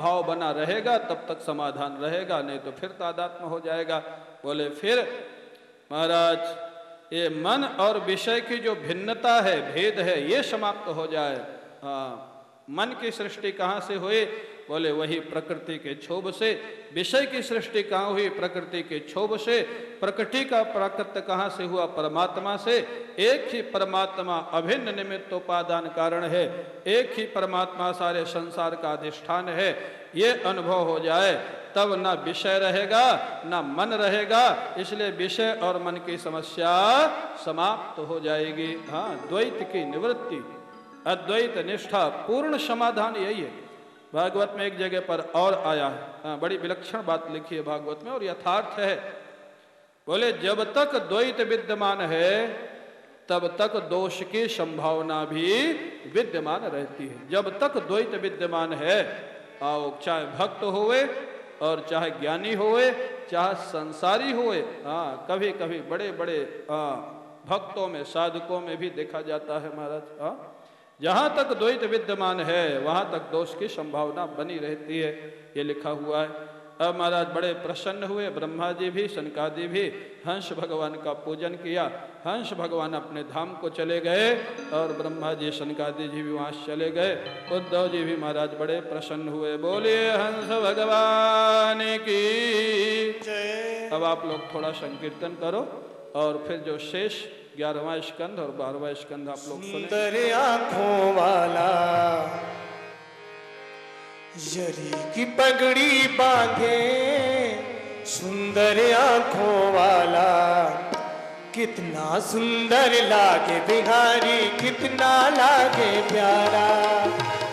भाव बना रहेगा तब तक समाधान रहेगा, नहीं तो फिर तादात्म्य हो जाएगा। बोले फिर महाराज ये मन और विषय की जो भिन्नता है, भेद है, ये समाप्त हो जाए। हाँ, मन की सृष्टि कहाँ से हुई? बोले वही प्रकृति के क्षोभ से। विषय की सृष्टि कहाँ हुई? प्रकृति के क्षोभ से। प्रकृति का प्राकृत कहाँ से हुआ? परमात्मा से। एक ही परमात्मा अभिन्न निमित्तोपादान कारण है, एक ही परमात्मा सारे संसार का अधिष्ठान है। ये अनुभव हो जाए तब ना विषय रहेगा ना मन रहेगा, इसलिए विषय और मन की समस्या समाप्त हो जाएगी। हाँ, द्वैत की निवृत्ति, अद्वैत निष्ठा, पूर्ण समाधान यही है। भागवत में एक जगह पर और आया है, हाँ, बड़ी विलक्षण बात लिखी है भागवत में और यथार्थ है। बोले जब तक द्वैत विद्यमान है तब तक दोष की संभावना भी विद्यमान रहती है। जब तक द्वैत विद्यमान है, आओ चाहे भक्त होवे और चाहे ज्ञानी होवे, चाहे संसारी होवे। हाँ, कभी कभी बड़े बड़े भक्तों में, साधकों में भी देखा जाता है महाराज। हाँ, जहाँ तक द्वैत विद्यमान है वहाँ तक दोष की संभावना बनी रहती है, ये लिखा हुआ है। अब महाराज बड़े प्रसन्न हुए, ब्रह्मा जी भी सनकादि भी, हंस भगवान का पूजन किया। हंस भगवान अपने धाम को चले गए और ब्रह्मा जी सनकादि जी भी वहाँ चले गए। उद्धव जी भी महाराज बड़े प्रसन्न हुए। बोलिए हंस भगवान की जय। अब आप लोग थोड़ा संकीर्तन करो और फिर जो शेष 11वां स्कंध और 12वां स्कंध आप लोग सुने। सुंदर आँखों वाला जरी की पगड़ी बांधे, सुंदर आँखों वाला कितना सुंदर लागे बिहारी, कितना लागे प्यारा,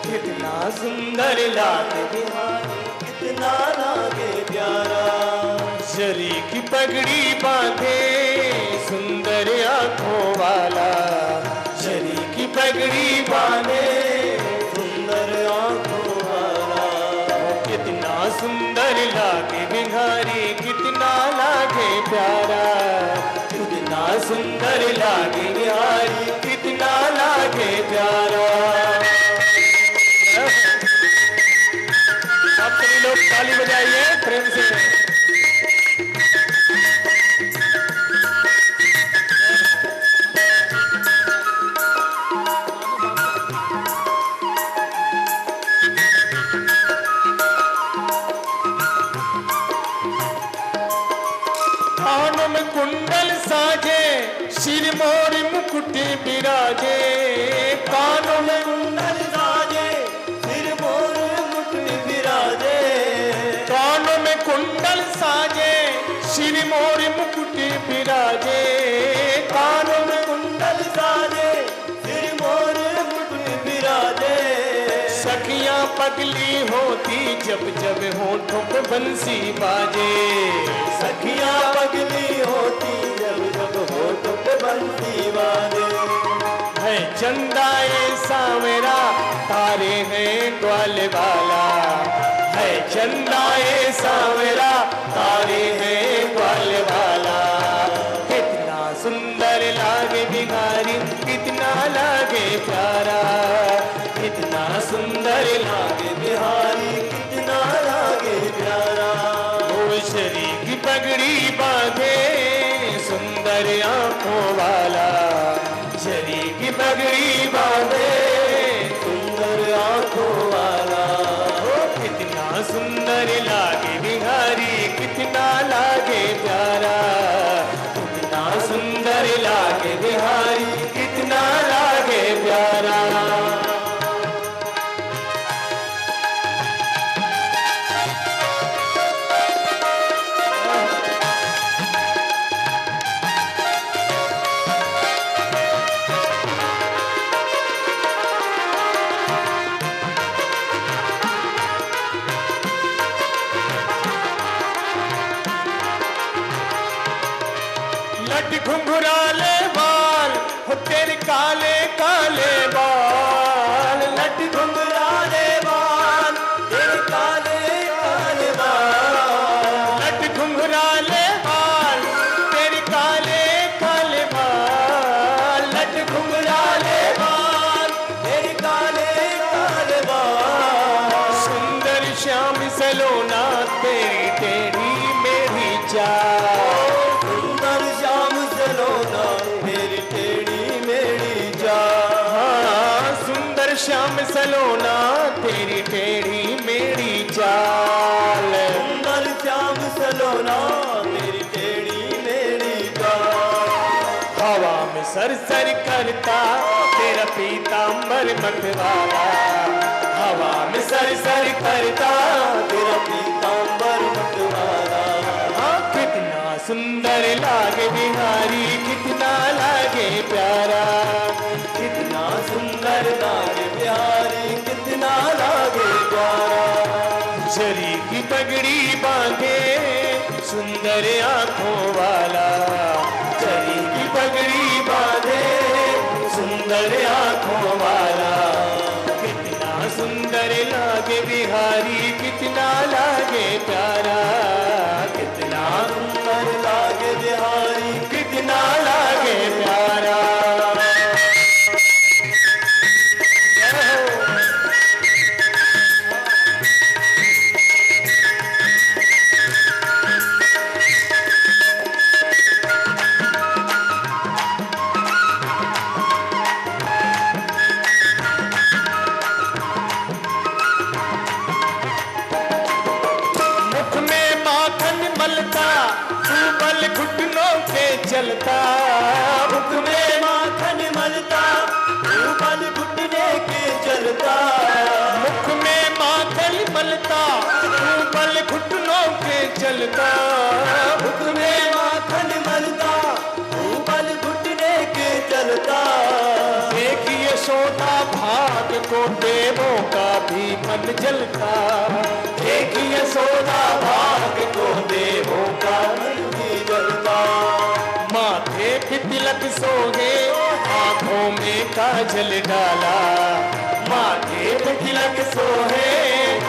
कितना सुंदर लागे बिहारी, कितना लागे प्यारा। जरी की पगड़ी बांधे सुंदर आँखों वाला, जरी की पगड़ी बांधे सुंदर आँखों वाला, कितना सुंदर लागे बिहारी, कितना लागे प्यारा, कितना सुंदर लागे बिहारी, कितना लागे प्यारा। आप सभी लोग ताली बजाइए प्रेम से। कुंडल साजे सिर मोर मुकुट बिराजे, कानों में कुंडल साजे सिर मोर मुकुट बिराजे, कानों में कुंडल साजे सिर मोर मुकुट बिराजे, कानों में कुंडल साजे सिर मोर मुकुट बिराजे। सखियां पगली होती जब जब होठों पे बंसी बाजे, सखियां पगली होती जब जब होठों पे बंसी बाजे। है चंदा ये सावेरा तारे हैं ग्वाल वाला, है चंदा ये सावेरा तारे हैं ग्वाल वाला, कितना सुंदर लागे बिहारी, कितना लागे प्यारा, कितना सुंदर लागे बिहारी, कितना लागे प्यारा। शरी की पगड़ी बांधे सुंदर आँखों वाला, शरी की पगड़ी बांधे सुंदर आँखों वाला, कितना सुंदर लागे बिहारी, कितना लागे प्यारा, कितना सुंदर लागे बिहारी, कितना लागे प्यारा। घुंघराले बाल हो तेरे काले काले बाल, लट घुंघराले बाल तेरे काले काले बाल, लट घुंघराले बाल तेरे काले काले बाल, लट घुंघराले बाल तेरे काले काले बाल। सुंदर श्याम श्याम सलोना तेरी टेढ़ी मेरी चाल। सुंदर श्याम सलोना तेरी टेढ़ी मेरी चाल। सुंदर श्याम सलोना तेरी टेढ़ी मेरी चाल। सुंदर श्याम सलोना तेरी टेढ़ी मेरी चाल। हवा में सर करता तेरा पीतांबर मतवाला। हवा में सर करता तेरा पीतांबर मतवाला। हाँ कितना सुंदर लागे बिहारी, कितना लागे प्यारा। कितना सुंदर लागे बिहारी, कितना लागे प्यारा। जरी की पगड़ी बांधे सुंदर आंखों वाला। जरी की पगड़ी बांधे सुंदर आंखों वाला। कितना सुंदर लागे बिहारी, कितना लागे प्यारा। कितना सुंदर लागे बिहारी, कितना लागे प्यारा। घुटनों के चलता मुख में माखन मलता। बल घुटने के चलता मुख में माखन मलता। बल घुटनों के चलता मुख में माखन मलता। बल घुटने के चलता। देखिए सोता भाग को देवों का भी मन जलता। देखिए सोता भाग को देवों का मन भी जलता। माथे पे तिलक सोहे आंखों में काजल डाला। माथे पे तिलक सोहे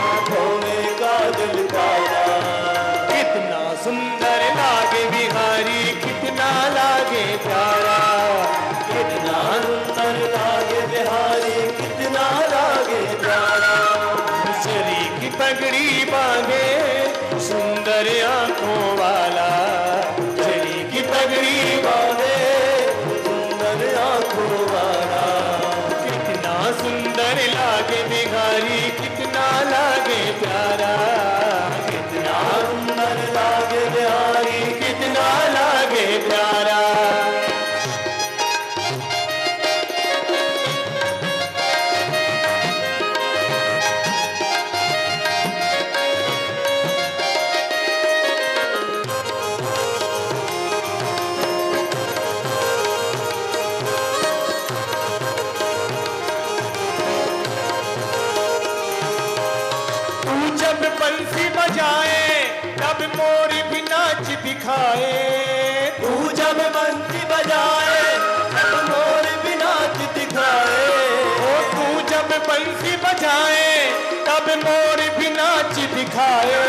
आंखों में काजल डाला। कितना सुंदर लागे बिहारी, कितना लागे प्यारा। कितना सुंदर लागे बिहारी, कितना लागे प्यारा। शरी की पगड़ी बांधे सुंदर आंखों वाला। शरी की पगड़ी बांधे सुंदर आंखों वाला। कितना सुंदर लागे बिहारी, कितना लागे प्यारा। कितना सुंदर लागे बिहारी, कितना लागे प्यारा। बंसी बजाए तब मोर भी नाच दिखाए। तू जब बंसी बजाए तब मोर भी नाच दिखाए। ओ तू जब बंसी बजाए तब मोर भी नाच दिखाए।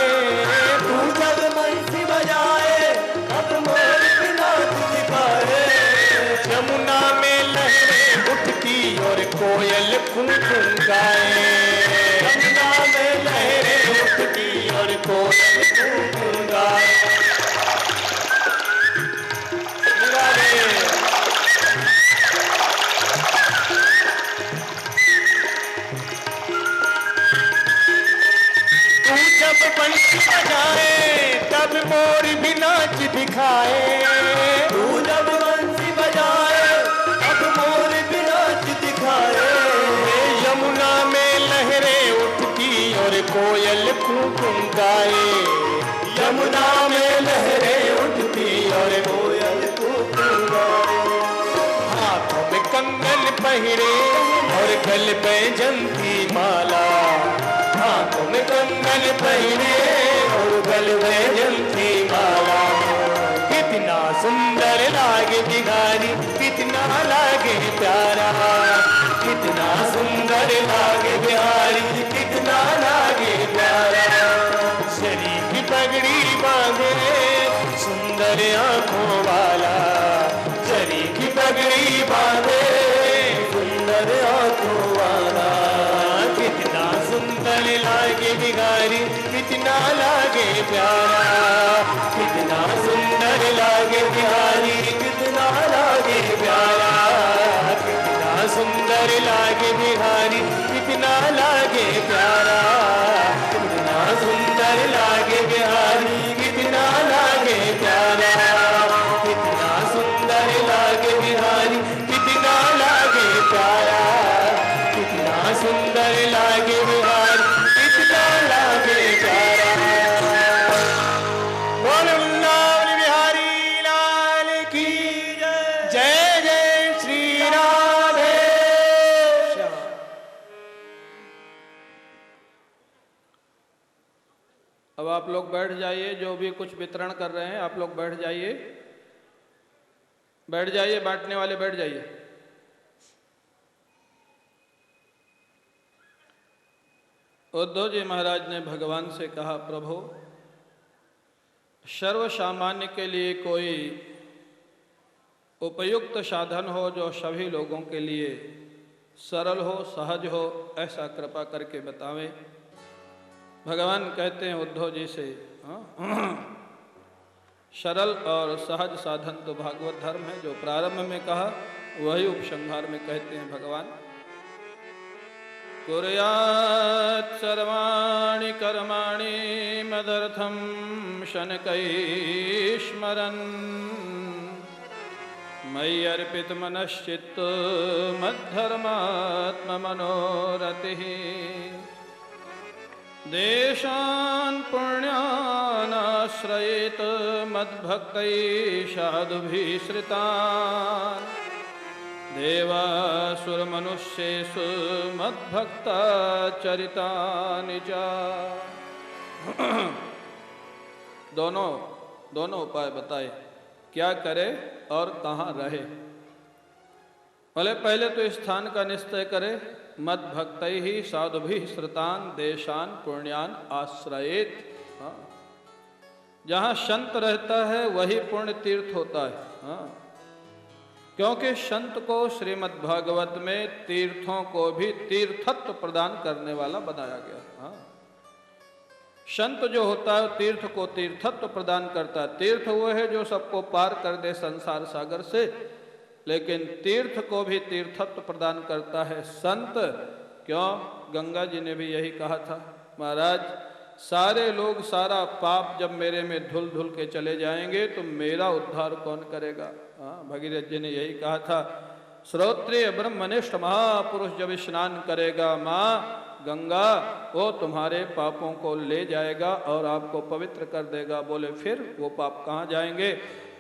तू जब बंसी बजाए तब मोर भी नाच दिखाए। यमुना में लहरें उठती और कोयल कूं कूं गाए। यमुना में लहरें उठती और कोयल कूं कूं गाए। तू जब बंसी बजाए तब मोर भी नाच दिखाए। तू जब बंसी बजाए तब मोर भी नाच दिखाए। यमुना में लहरें उठती और कोयल कूं कूं गाए। यमुना में लहरें उठती और कोयल कूं कूं गाए। हाथों में कंगन पहिरे और गल पे जंती माला। हाथों में कंगन पहिरे और गल पे जंती माला। कितना सुंदर लागे बिहारी, कितना लागे प्यारा। कितना सुंदर लागे बिहारी, कितना लागे प्यारा। शरीर की पगड़ी बांधे सुंदर आंखों वाला। शरीर की पगड़ी बांधे सुंदर आंखों वाला। कितना सुंदर लागे बिहारी, कितना लागे प्यारा, कितना सुंदर लागे बिहारी, कितना लागे प्यारा, कितना सुंदर लागे बिहारी, कितना लागे प्यारा, कितना सुंदर लागे बिहारी, कितना लागे प्यारा, कितना सुंदर लागे बिहारी, कितना लागे प्यारा, कितना सुंदर लागे बिहारी, कितना लागे प्यारा। बोल वृंदावन बिहारी लाल की जय, जय श्री राधे श्याम। अब आप लोग बैठ जाइए, जो भी कुछ वितरण कर रहे हैं आप लोग बैठ जाइए, बैठ जाइए, बांटने वाले बैठ जाइए। उद्धव जी महाराज ने भगवान से कहा, प्रभु सर्व सामान्य के लिए कोई उपयुक्त साधन हो जो सभी लोगों के लिए सरल हो, सहज हो, ऐसा कृपा करके बतावें। भगवान कहते हैं उद्धव जी से, सरल और सहज साधन तो भागवत धर्म है, जो प्रारंभ में कहा वही उपसंहार में कहते हैं भगवान। कुर्यात् सर्वाणि कर्माणि मदर्थं शनकैः स्मरन् मयि अर्पित मनश्चित्त मद्धर्मात्ममनोरतिः देशान् पुण्यान् आश्रयेत मद्भक्तैः साधुभिः श्रितान् देवासुरमनुष्येषु मद्भक्ता चरितानि च। दोनों उपाय बताए, क्या करे और कहाँ रहे। बोले पहले तो स्थान का निश्चय करे, मद भक्तै ही साधुभिः श्रुतान देशान पुण्यान आश्रयेत। जहाँ संत रहता है वही पुण्य तीर्थ होता है। क्योंकि संत को श्रीमद् भागवत में तीर्थों को भी तीर्थत्व प्रदान करने वाला बनाया गया। संत जो होता है तीर्थ को तीर्थत्व प्रदान करता है। तीर्थ वो है जो सबको पार कर दे संसार सागर से, लेकिन तीर्थ को भी तीर्थत्व प्रदान करता है संत। क्यों? गंगा जी ने भी यही कहा था, महाराज सारे लोग सारा पाप जब मेरे में धुल धुल के चले जाएंगे तो मेरा उद्धार कौन करेगा। भगीरथ जी ने यही कहा था, श्रोत्रिय ब्रह्मनिष्ठ महापुरुष जब स्नान करेगा माँ गंगा, वो तुम्हारे पापों को ले जाएगा और आपको पवित्र कर देगा। बोले फिर वो पाप कहाँ जाएंगे?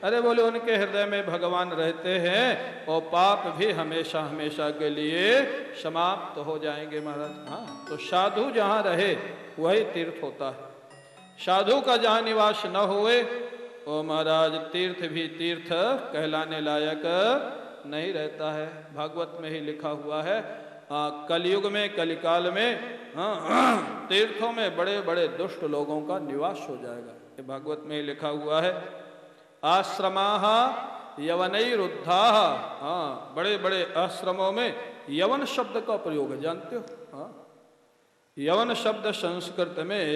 अरे बोले उनके हृदय में भगवान रहते हैं, वो पाप भी हमेशा हमेशा के लिए समाप्त हो जाएंगे महाराज। तो साधु जहाँ रहे वही तीर्थ होता है। साधु का जहाँ निवास न होए वो महाराज तीर्थ भी तीर्थ कहलाने लायक नहीं रहता है। भागवत में ही लिखा हुआ है, कलयुग में कलिकाल में तीर्थों में बड़े बड़े दुष्ट लोगों का निवास हो जाएगा। ये भागवत में ही लिखा हुआ है। आश्रमाः यवनैरुद्धाः। बड़े बड़े आश्रमों में यवन शब्द का प्रयोग है, जानते हो? यवन शब्द संस्कृत में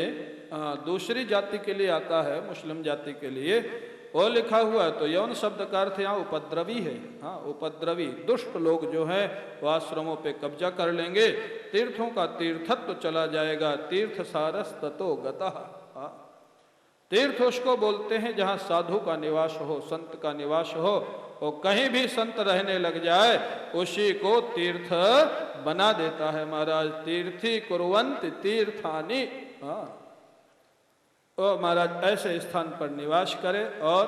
दूसरी जाति के लिए आता है, मुस्लिम जाति के लिए वो लिखा हुआ है। तो यवन शब्द का अर्थ यहाँ उपद्रवी है। उपद्रवी दुष्ट लोग जो हैं वो आश्रमों पे कब्जा कर लेंगे, तीर्थों का तीर्थत्व चला जाएगा। तीर्थ सारस ततो गतः। तीर्थ उसको बोलते हैं जहाँ साधु का निवास हो, संत का निवास हो। वो कहीं भी संत रहने लग जाए उसी को तीर्थ बना देता है महाराज। तीर्थी कुर्वन्त तीर्थानि। वो महाराज ऐसे स्थान पर निवास करे और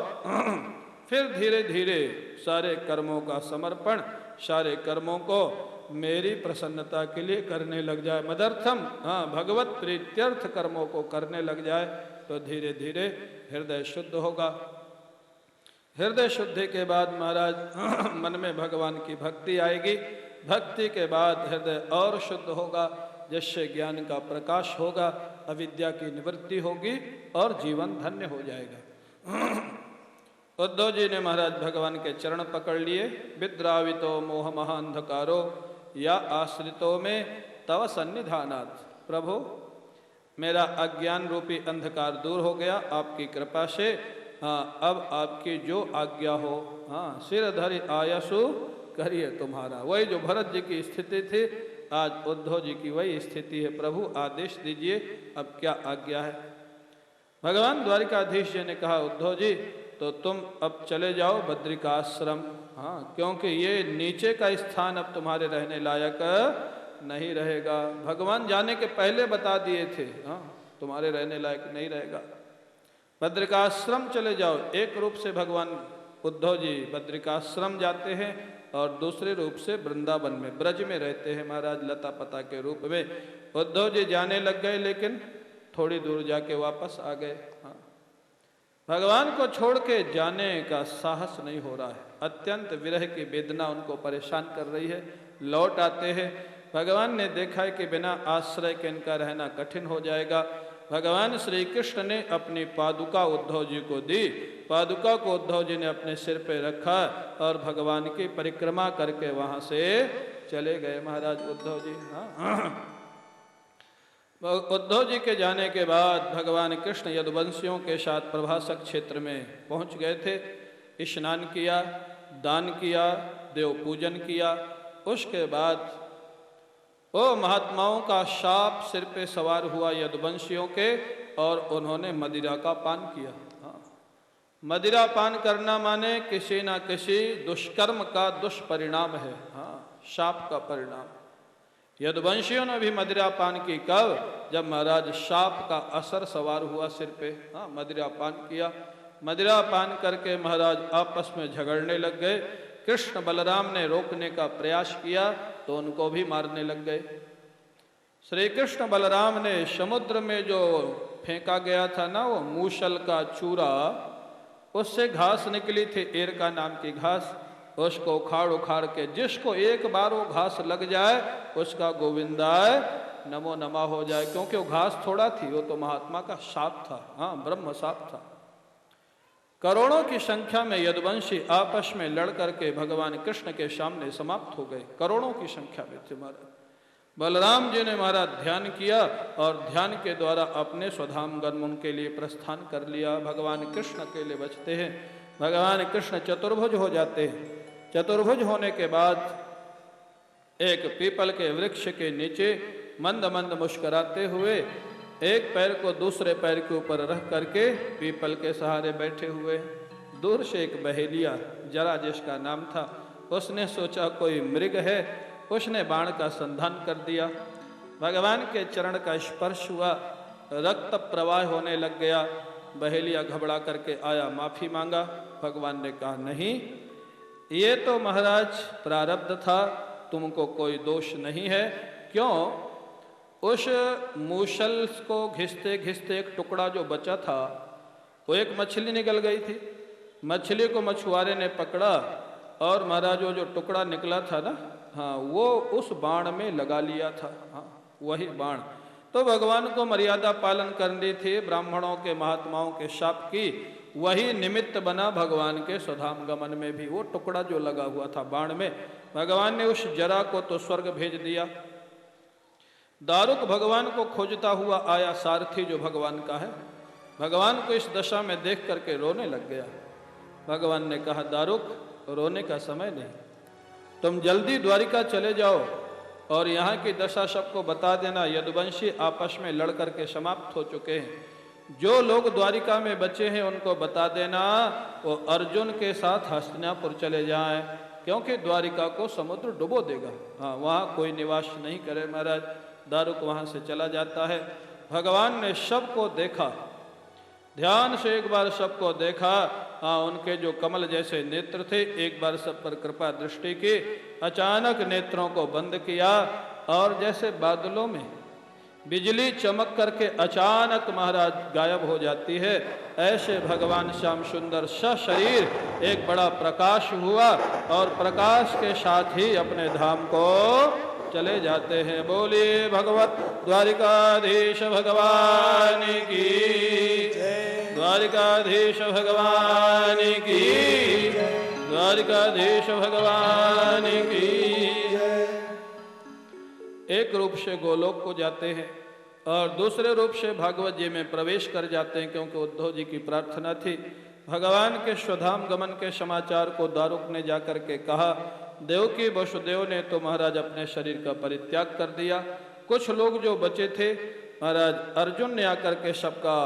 फिर धीरे धीरे सारे कर्मों का समर्पण, सारे कर्मों को मेरी प्रसन्नता के लिए करने लग जाए। मदर्थम भगवत प्रीत्यर्थ कर्मों को करने लग जाए तो धीरे धीरे हृदय शुद्ध होगा। हृदय शुद्धि के बाद महाराज मन में भगवान की भक्ति आएगी। भक्ति के बाद हृदय और शुद्ध होगा, जिससे ज्ञान का प्रकाश होगा, अविद्या की निवृत्ति होगी और जीवन धन्य हो जाएगा। उद्धव जी ने महाराज भगवान के चरण पकड़ लिए। विद्रावितो मोह महाअंधकारो या आश्रितो में तव सन्निधानात्। प्रभु मेरा अज्ञान रूपी अंधकार दूर हो गया आपकी कृपा से। हाँ, अब आपकी जो आज्ञा हो। हाँ, सिर धरि आयसु करिए तुम्हारा। वही जो भरत जी की स्थिति थी, आज उद्धव जी की वही स्थिति है। प्रभु आदेश दीजिए, अब क्या आज्ञा है। भगवान द्वारिकाधीश जी ने कहा, उद्धव जी तो तुम अब चले जाओ बद्रिकाश्रम। हाँ, क्योंकि ये नीचे का स्थान अब तुम्हारे रहने लायक नहीं रहेगा। भगवान जाने के पहले बता दिए थे, हाँ तुम्हारे रहने लायक नहीं रहेगा, बद्रिकाश्रम चले जाओ। एक रूप से भगवान उद्धव जी बद्रिकाश्रम जाते हैं और दूसरे रूप से वृंदावन में ब्रज में रहते हैं महाराज लता पता के रूप में। उद्धव जी जाने लग गए, लेकिन थोड़ी दूर जाके वापस आ गए। हाँ, भगवान को छोड़ के जाने का साहस नहीं हो रहा है। अत्यंत विरह की वेदना उनको परेशान कर रही है। लौट आते हैं। भगवान ने देखा है कि बिना आश्रय के इनका रहना कठिन हो जाएगा। भगवान श्री कृष्ण ने अपनी पादुका उद्धव जी को दी। पादुका को उद्धव जी ने अपने सिर पे रखा और भगवान की परिक्रमा करके वहां से चले गए महाराज उद्धव जी। हाँ, उद्धव जी के जाने के बाद भगवान कृष्ण यदुवंशियों के साथ प्रभासक क्षेत्र में पहुंच गए थे। स्नान किया, दान किया, देव पूजन किया। उसके बाद वो महात्माओं का शाप सिर पे सवार हुआ यदुवंशियों के, और उन्होंने मदिरा का पान किया। हाँ, मदिरा पान करना माने किसी ना किसी दुष्कर्म का दुष्परिणाम है। हाँ, शाप का परिणाम। यदुवंशियों ने भी मदिरा पान की। कब? जब महाराज शाप का असर सवार हुआ सिर पे। हाँ, मदिरा पान किया। मदिरा पान करके महाराज आपस में झगड़ने लग गए। कृष्ण बलराम ने रोकने का प्रयास किया तो उनको भी मारने लग गए। श्री कृष्ण बलराम ने समुद्र में जो फेंका गया था ना, वो मूसल का चूरा, उससे घास निकली थी, एरका नाम की घास, उसको उखाड़ के जिसको एक बार वो घास लग जाए उसका गोविंदाय नमो नमा हो जाए। क्योंकि वो घास थोड़ा थी, वो तो महात्मा का शाप था। हाँ, ब्रह्म शाप था। करोड़ों की संख्या में यदुवंशी आपस में लड़ करके भगवान कृष्ण के सामने समाप्त हो गए। करोड़ों की संख्या में थे महाराज। बलराम जी ने महाराज ध्यान किया और ध्यान के द्वारा अपने स्वधाम गमन उनके लिए प्रस्थान कर लिया। भगवान कृष्ण अकेले बचते हैं। भगवान कृष्ण चतुर्भुज हो जाते हैं। चतुर्भुज होने के बाद एक पीपल के वृक्ष के नीचे मंद मंद मुस्कुराते हुए एक पैर को दूसरे पैर के ऊपर रख करके पीपल के सहारे बैठे हुए। दूर से एक बहेलिया, जरा जिसका नाम था, उसने सोचा कोई मृग है, उसने बाण का संधान कर दिया। भगवान के चरण का स्पर्श हुआ, रक्त प्रवाह होने लग गया। बहेलिया घबरा करके आया, माफी मांगा। भगवान ने कहा, नहीं, ये तो महाराज प्रारब्ध था, तुमको कोई दोष नहीं है। क्यों? उस मूसल को घिसते घिसते एक टुकड़ा जो बचा था, वो एक मछली निकल गई थी। मछली को मछुआरे ने पकड़ा और महाराज वो जो टुकड़ा निकला था ना, हाँ, वो उस बाण में लगा लिया था। हाँ, वही बाण। तो भगवान को मर्यादा पालन करनी थी, ब्राह्मणों के महात्माओं के शाप की, वही निमित्त बना भगवान के स्वधाम गमन में भी। वो टुकड़ा जो लगा हुआ था बाण में, भगवान ने उस जरा को तो स्वर्ग भेज दिया। दारुक भगवान को खोजता हुआ आया, सारथी जो भगवान का है। भगवान को इस दशा में देख करके रोने लग गया। भगवान ने कहा, दारुक, रोने का समय नहीं, तुम जल्दी द्वारिका चले जाओ और यहाँ की दशा सबको बता देना। यदुवंशी आपस में लड़ करके समाप्त हो चुके हैं। जो लोग द्वारिका में बचे हैं उनको बता देना वो अर्जुन के साथ हस्तिनापुर चले जाएं, क्योंकि द्वारिका को समुद्र डुबो देगा। हाँ, वहाँ कोई निवास नहीं करे महाराज। दारुक वहाँ से चला जाता है। भगवान ने सबको देखा, ध्यान से एक बार सबको देखा। हाँ, उनके जो कमल जैसे नेत्र थे, एक बार सब पर कृपा दृष्टि की। अचानक नेत्रों को बंद किया और जैसे बादलों में बिजली चमक करके अचानक महाराज गायब हो जाती है, ऐसे भगवान श्याम सुंदर सशरीर एक बड़ा प्रकाश हुआ और प्रकाश के साथ ही अपने धाम को चले जाते हैं। बोलिए भगवत द्वारिकाधीश भगवान की, द्वारिकाधीश भगवान की, द्वारिकाधीश भगवान की। एक रूप से गोलोक को जाते हैं और दूसरे रूप से भागवत जी में प्रवेश कर जाते हैं, क्योंकि उद्धव जी की प्रार्थना थी। भगवान के स्वधाम गमन के समाचार को दारुक ने जाकर के कहा, देवकी वसुदेव ने तो महाराज अपने शरीर का परित्याग कर दिया। कुछ लोग जो बचे थे, महाराज अर्जुन ने आकर के सबका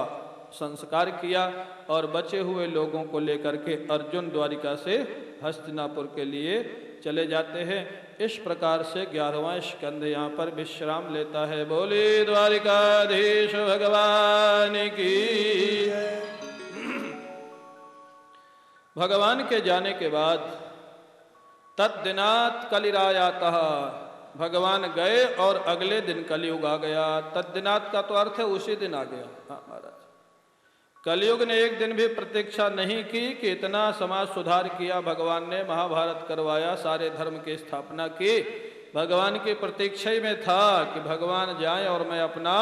संस्कार किया और बचे हुए लोगों को लेकर के अर्जुन द्वारिका से हस्तिनापुर के लिए चले जाते हैं। इस प्रकार से 11वां स्कंद यहाँ पर विश्राम लेता है। बोले द्वारिकाधीश भगवान की। भगवान के जाने के बाद तद्दिनात कलिरायातः, भगवान गए और अगले दिन कलयुग आ गया। तद्दिनात का तो अर्थ है उसी दिन आ गया। हाँ महाराज, कलयुग ने एक दिन भी प्रतीक्षा नहीं की कि इतना समाज सुधार किया भगवान ने, महाभारत करवाया, सारे धर्म की स्थापना की। भगवान की प्रतीक्षा ही में था कि भगवान जाए और मैं अपना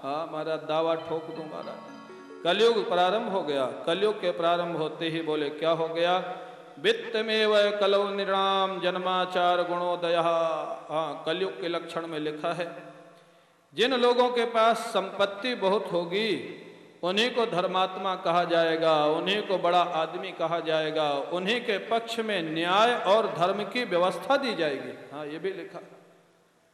महाराज दावा ठोक दूं। महाराज कलयुग प्रारंभ हो गया। कलयुग के प्रारंभ होते ही बोले क्या हो गया, वित्तमेव कलौ निराम जन्माचार गुणोदय। हाँ, कलयुग के लक्षण में लिखा है जिन लोगों के पास संपत्ति बहुत होगी उन्हीं को धर्मात्मा कहा जाएगा, उन्हीं को बड़ा आदमी कहा जाएगा, उन्हीं के पक्ष में न्याय और धर्म की व्यवस्था दी जाएगी। हाँ, ये भी लिखा,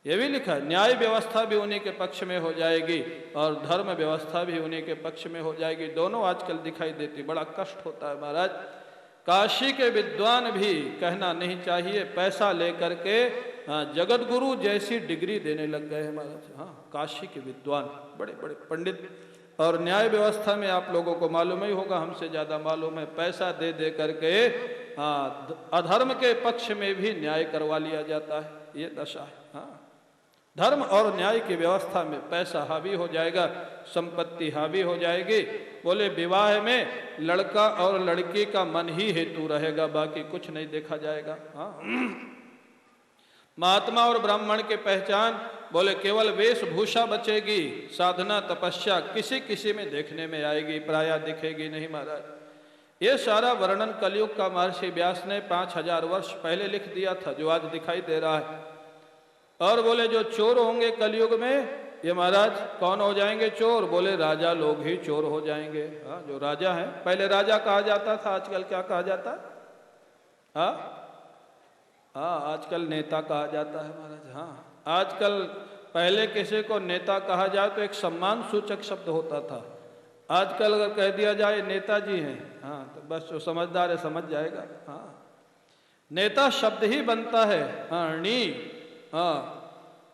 ये भी लिखा है, न्याय व्यवस्था भी उन्हीं के पक्ष में हो जाएगी और धर्म व्यवस्था भी उन्हीं के पक्ष में हो जाएगी। दोनों आजकल दिखाई देती, बड़ा कष्ट होता है महाराज। काशी के विद्वान भी कहना नहीं चाहिए, पैसा लेकर के जगत गुरु जैसी डिग्री देने लग गए हैं महाराज। हाँ, काशी के विद्वान बड़े बड़े पंडित। और न्याय व्यवस्था में आप लोगों को मालूम ही होगा, हमसे ज़्यादा मालूम है, पैसा दे दे करके अधर्म के पक्ष में भी न्याय करवा लिया जाता है। ये दशा है। हाँ, धर्म और न्याय की व्यवस्था में पैसा हावी हो जाएगा, संपत्ति हावी हो जाएगी। बोले विवाह में लड़का और लड़की का मन ही हेतु रहेगा, बाकी कुछ नहीं देखा जाएगा। हाँ, महात्मा और ब्राह्मण की पहचान बोले केवल वेशभूषा बचेगी, साधना तपस्या किसी किसी में देखने में आएगी, प्रायः दिखेगी नहीं महाराज। ये सारा वर्णन कलयुग का महर्षि व्यास ने 5000 वर्ष पहले लिख दिया था, जो आज दिखाई दे रहा है। और बोले जो चोर होंगे कलयुग में, ये महाराज कौन हो जाएंगे चोर, बोले राजा लोग ही चोर हो जाएंगे। हाँ, जो राजा हैं, पहले राजा कहा जाता था, आजकल क्या कहा जाता है? हाँ हाँ, आजकल नेता कहा जाता है महाराज। हाँ, आजकल पहले किसी को नेता कहा जाए तो एक सम्मान सूचक शब्द होता था, आजकल अगर कह दिया जाए नेताजी हैं, हाँ, तो बस जो समझदार है समझ जाएगा। हाँ, नेता शब्द ही बनता है। हाँ,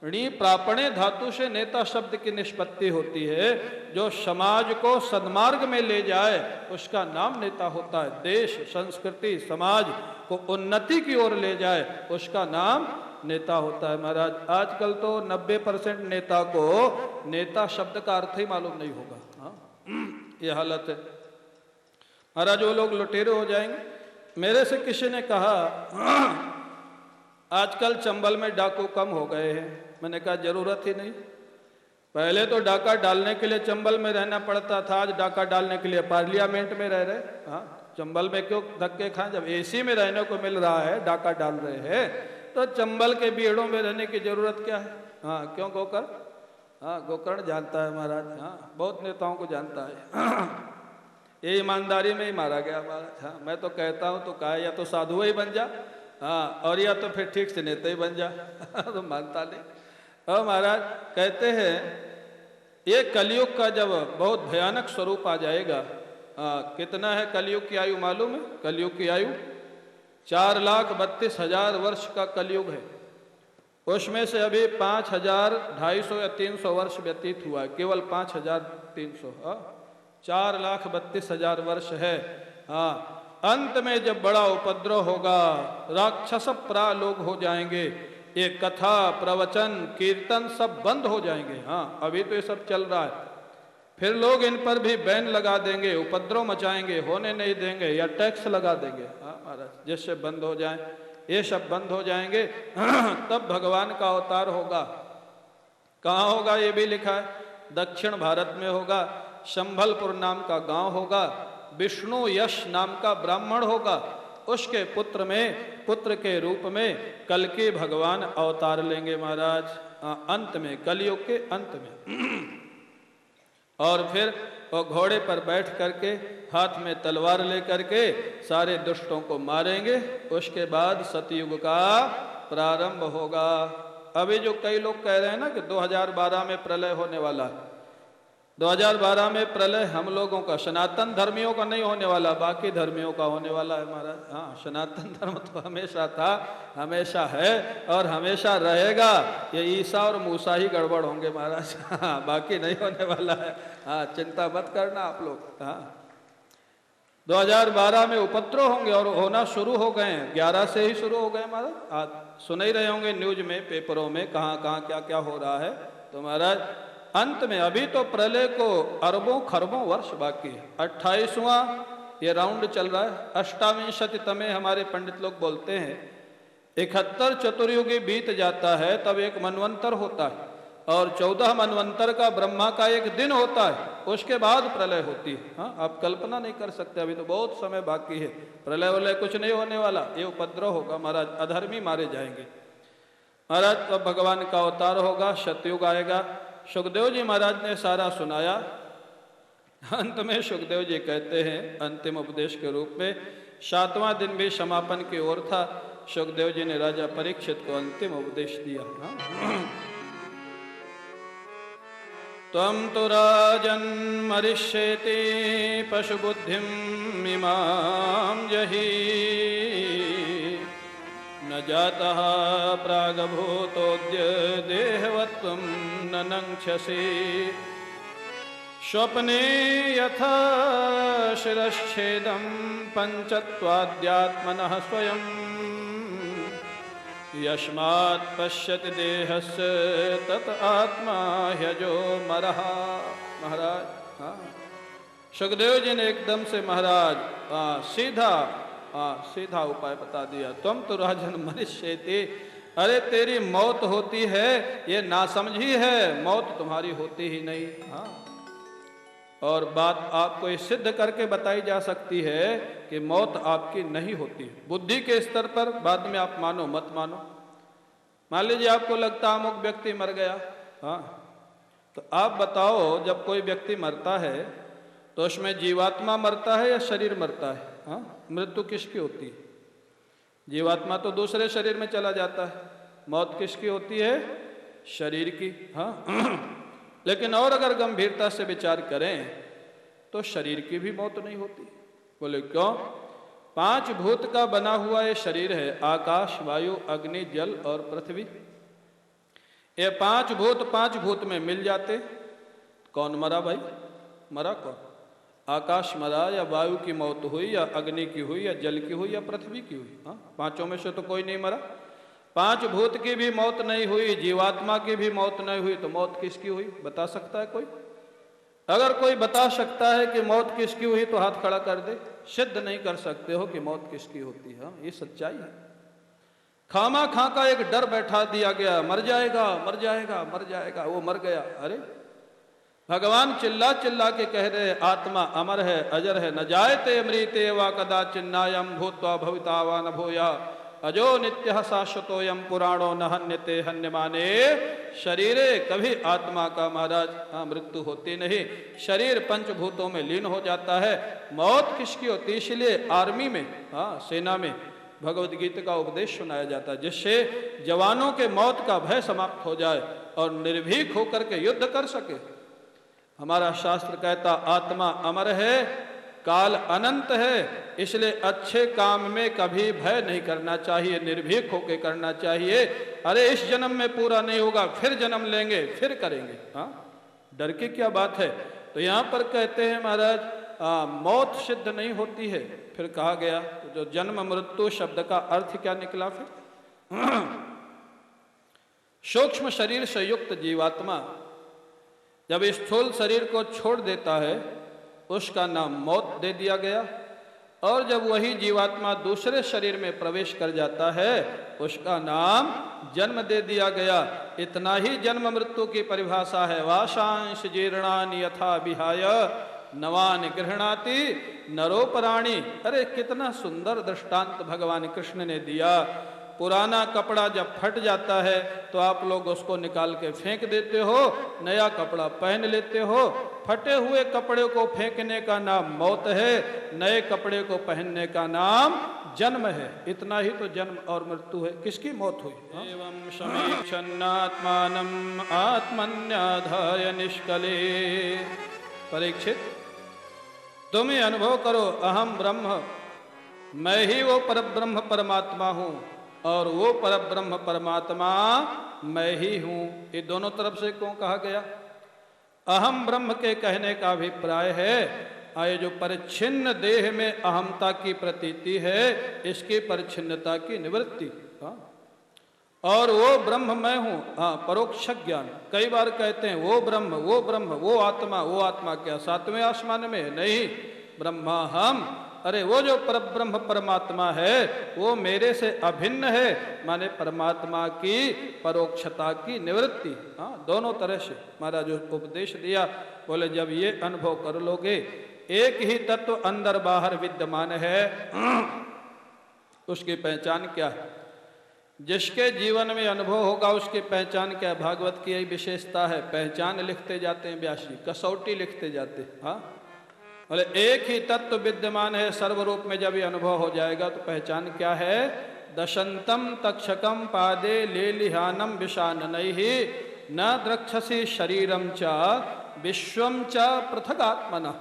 णी प्रापणे धातु से नेता शब्द की निष्पत्ति होती है। जो समाज को सन्मार्ग में ले जाए उसका नाम नेता होता है। देश, संस्कृति, समाज को उन्नति की ओर ले जाए उसका नाम नेता होता है महाराज। आजकल तो 90% नेता को नेता शब्द का अर्थ ही मालूम नहीं होगा। हाँ, ये हालत है महाराज। वो लोग लुटेरे हो जाएंगे। मेरे से किसी ने कहा आजकल चंबल में डाकू कम हो गए हैं। मैंने कहा जरूरत ही नहीं, पहले तो डाका डालने के लिए चंबल में रहना पड़ता था, आज डाका डालने के लिए पार्लियामेंट में रह रहे। हाँ, चंबल में क्यों धक्के खाएं, जब एसी में रहने को मिल रहा है, डाका डाल रहे हैं, तो चंबल के बीड़ों में रहने की जरूरत क्या है? हाँ, क्यों गोकर्ण? हाँ, गोकर्ण जानता है महाराज। हाँ, बहुत नेताओं को जानता है। ये ईमानदारी में ही मारा गया महाराज। हाँ, मैं तो कहता हूँ तो कहा या तो साधु ही बन जा, हाँ, और या तो फिर ठीक से नेता ही बन जा। तो मानता नहीं। और महाराज कहते हैं ये कलयुग का जब बहुत भयानक स्वरूप आ जाएगा। कितना है कलयुग की आयु मालूम है? कलयुग की आयु 4,32,000 वर्ष का कलयुग है। उसमें से अभी 5,250 या 300 वर्ष व्यतीत हुआ है, केवल 5,300। 4,32,000 वर्ष है। हाँ, अंत में जब बड़ा उपद्रव होगा, राक्षस प्रालोक हो जाएंगे, ये कथा प्रवचन कीर्तन सब बंद हो जाएंगे। हाँ, अभी तो ये सब चल रहा है, फिर लोग इन पर भी बैन लगा देंगे, उपद्रव मचाएंगे, होने नहीं देंगे या टैक्स लगा देंगे। हाँ महाराज, जिससे बंद हो जाए, ये सब बंद हो जाएंगे। तब भगवान का अवतार होगा। कहाँ होगा ये भी लिखा है, दक्षिण भारत में होगा। संभलपुर नाम का गांव होगा, विष्णु यश नाम का ब्राह्मण होगा, उसके पुत्र के रूप में कल्कि भगवान अवतार लेंगे महाराज। अंत में, कलयुग के अंत में। और फिर वो घोड़े पर बैठ करके हाथ में तलवार लेकर के सारे दुष्टों को मारेंगे। उसके बाद सतयुग का प्रारंभ होगा। अभी जो कई लोग कह रहे हैं ना कि 2012 में प्रलय होने वाला है, 2012 में प्रलय हम लोगों का, सनातन धर्मियों का नहीं होने वाला, बाकी धर्मियों का होने वाला है महाराज। हाँ, सनातन धर्म तो हमेशा था, हमेशा है और हमेशा रहेगा। ये ईसा और मूसा ही गड़बड़ होंगे महाराज। हाँ, बाकी नहीं होने वाला है। हाँ, चिंता मत करना आप लोग। हाँ, 2012 में उपद्रव होंगे और होना शुरू हो गए हैं, 11 से ही शुरू हो गए महाराज। आज सुन ही रहे होंगे न्यूज में, पेपरों में, कहाँ कहाँ क्या क्या हो रहा है। तो महाराज अंत में अभी तो प्रलय को अरबों खरबों वर्ष बाकी है। 28वां ये राउंड चल रहा है। अष्टाविंशतितमे हमारे पंडित लोग बोलते हैं 71 चतुर्युगी बीत जाता है तब एक मनवंतर होता है, और 14 मनवंतर का ब्रह्मा का एक दिन होता है, उसके बाद प्रलय होती है। हाँ, आप कल्पना नहीं कर सकते, अभी तो बहुत समय बाकी है। प्रलय वलय कुछ नहीं होने वाला, ये उपद्रव होगा महाराज, अधर्मी मारे जाएंगे महाराज। तब भगवान का अवतार होगा, सतयुग आएगा। सुखदेव जी महाराज ने सारा सुनाया। अंत में सुखदेव जी कहते हैं अंतिम उपदेश के रूप में, 7वां दिन भी समापन की ओर था, सुखदेव जी ने राजा परीक्षित को अंतिम उपदेश दिया। त्वं तु राजन् मरिष्येति पशुबुद्धिम् इमां जहि, न जातः प्रागभूतोऽद्य देहवत्वं न नङ्क्षसि, स्वप्ने यथा शिरश्छेदं पञ्चत्वाद्यात्मनः स्वयं, यस्मात् पश्यति देहस्य तत् आत्मा ह्यजो मरः। महाराज, हाँ, सुखदेव जी ने एकदम से महाराज सीधा उपाय बता दिया। तुम तो राजन मरिष्येति, अरे तेरी मौत होती है ये नासमझी है, मौत तुम्हारी होती ही नहीं। हाँ, और बात आपको ये सिद्ध करके बताई जा सकती है कि मौत आपकी नहीं होती। बुद्धि के स्तर पर बाद में आप मानो मत मानो। मान लीजिए आपको लगता अमुक व्यक्ति मर गया, हाँ, तो आप बताओ जब कोई व्यक्ति मरता है तो उसमें जीवात्मा मरता है या शरीर मरता है? हाँ, मृत्यु किसकी होती है? जीवात्मा तो दूसरे शरीर में चला जाता है, मौत किसकी होती है? शरीर की। हाँ, लेकिन और अगर गंभीरता से विचार करें तो शरीर की भी मौत नहीं होती। बोले क्यों? 5 भूत का बना हुआ ये शरीर है, आकाश, वायु, अग्नि, जल और पृथ्वी। ये 5 भूत में मिल जाते, कौन मरा भाई? मरा कौन? आकाश मरा, या वायु की मौत हुई, या अग्नि की हुई, या जल की हुई, या पृथ्वी की हुई। हाँ, 5 में से तो कोई नहीं मरा। 5 भूत की भी मौत नहीं हुई, जीवात्मा की भी मौत नहीं हुई, तो मौत किसकी हुई? बता सकता है कोई? अगर कोई बता सकता है कि मौत किसकी हुई तो हाथ खड़ा कर दे। सिद्ध नहीं कर सकते हो कि मौत किसकी होती है। ये सच्चाई है। खामा खा का एक डर बैठा दिया गया, मर जाएगा मर जाएगा मर जाएगा, वो मर गया। अरे भगवान चिल्ला चिल्ला के कह रहे आत्मा अमर है, अजर है, न जायते मृते वा कदाचिन्नायं भूत्वा भविता वा न भूया, अजो नित्यः शाश्वतोयं पुराणो न हन्यते हन्यमाने शरीरे। कभी आत्मा का महाराज मृत्यु होती नहीं, शरीर पंचभूतों में लीन हो जाता है। मौत किसकी होती? इसलिए आर्मी में, सेना में भगवद गीता का उपदेश सुनाया जाता है, जिससे जवानों के मौत का भय समाप्त हो जाए और निर्भीक होकर के युद्ध कर सके। हमारा शास्त्र कहता आत्मा अमर है, काल अनंत है, इसलिए अच्छे काम में कभी भय नहीं करना चाहिए, निर्भीक होकर करना चाहिए। अरे इस जन्म में पूरा नहीं होगा, फिर जन्म लेंगे, फिर करेंगे। हाँ, डर की क्या बात है? तो यहाँ पर कहते हैं महाराज मौत सिद्ध नहीं होती है। फिर कहा गया जो जन्म मृत्यु शब्द का अर्थ क्या निकला? फिर सूक्ष्म शरीर से युक्त जीवात्मा जब स्थूल शरीर को छोड़ देता है उसका नाम मौत दे दिया गया, और जब वही जीवात्मा दूसरे शरीर में प्रवेश कर जाता है उसका नाम जन्म दे दिया गया। इतना ही जन्म मृत्यु की परिभाषा है। वाशांश जीर्णानि यथा विहाय नवान गृह्णाति नरोपराणि। अरे कितना सुंदर दृष्टांत भगवान कृष्ण ने दिया। पुराना कपड़ा जब फट जाता है तो आप लोग उसको निकाल के फेंक देते हो, नया कपड़ा पहन लेते हो। फटे हुए कपड़े को फेंकने का नाम मौत है, नए कपड़े को पहनने का नाम जन्म है। इतना ही तो जन्म और मृत्यु है। किसकी मौत हुई? एवं समीक्षन्नात्मानं आत्मन्याधाय निष्कले। परीक्षित, तुम ही अनुभव करो, अहम ब्रह्म, मैं ही वो परब्रह्म परमात्मा हूं और वो परब्रह्म परमात्मा मैं ही हूं। ये दोनों तरफ से क्यों कहा गया? अहम ब्रह्म के कहने का अभिप्राय है ये जो परिच्छिन्न देह में अहमता की प्रतीति है, इसकी परिच्छिन्नता की निवृत्ति। और वो ब्रह्म मैं हूं, परोक्ष ज्ञान। कई बार कहते हैं वो ब्रह्म, वो ब्रह्म, वो आत्मा क्या सातवें आसमान में? नहीं, ब्रह्मा हम। अरे वो जो परब्रह्म परमात्मा है वो मेरे से अभिन्न है, माने परमात्मा की परोक्षता की निवृत्ति। दोनों तरह से महाराज उपदेश दिया। बोले जब ये अनुभव कर लोगे, एक ही तत्व अंदर बाहर विद्यमान है, उसकी पहचान क्या है? जिसके जीवन में अनुभव होगा उसकी पहचान क्या है? भागवत की यही विशेषता है, पहचान लिखते जाते हैं व्यास जी, कसौटी लिखते जाते हैं। हाँ, बोले एक ही तत्व विद्यमान है सर्वरूप में, जब ये अनुभव हो जाएगा तो पहचान क्या है? दशंतम तक्षकम पादे लेलिहानम विषाननैहि न द्रक्षसी शरीरम च विश्वम च पृथगात्मना।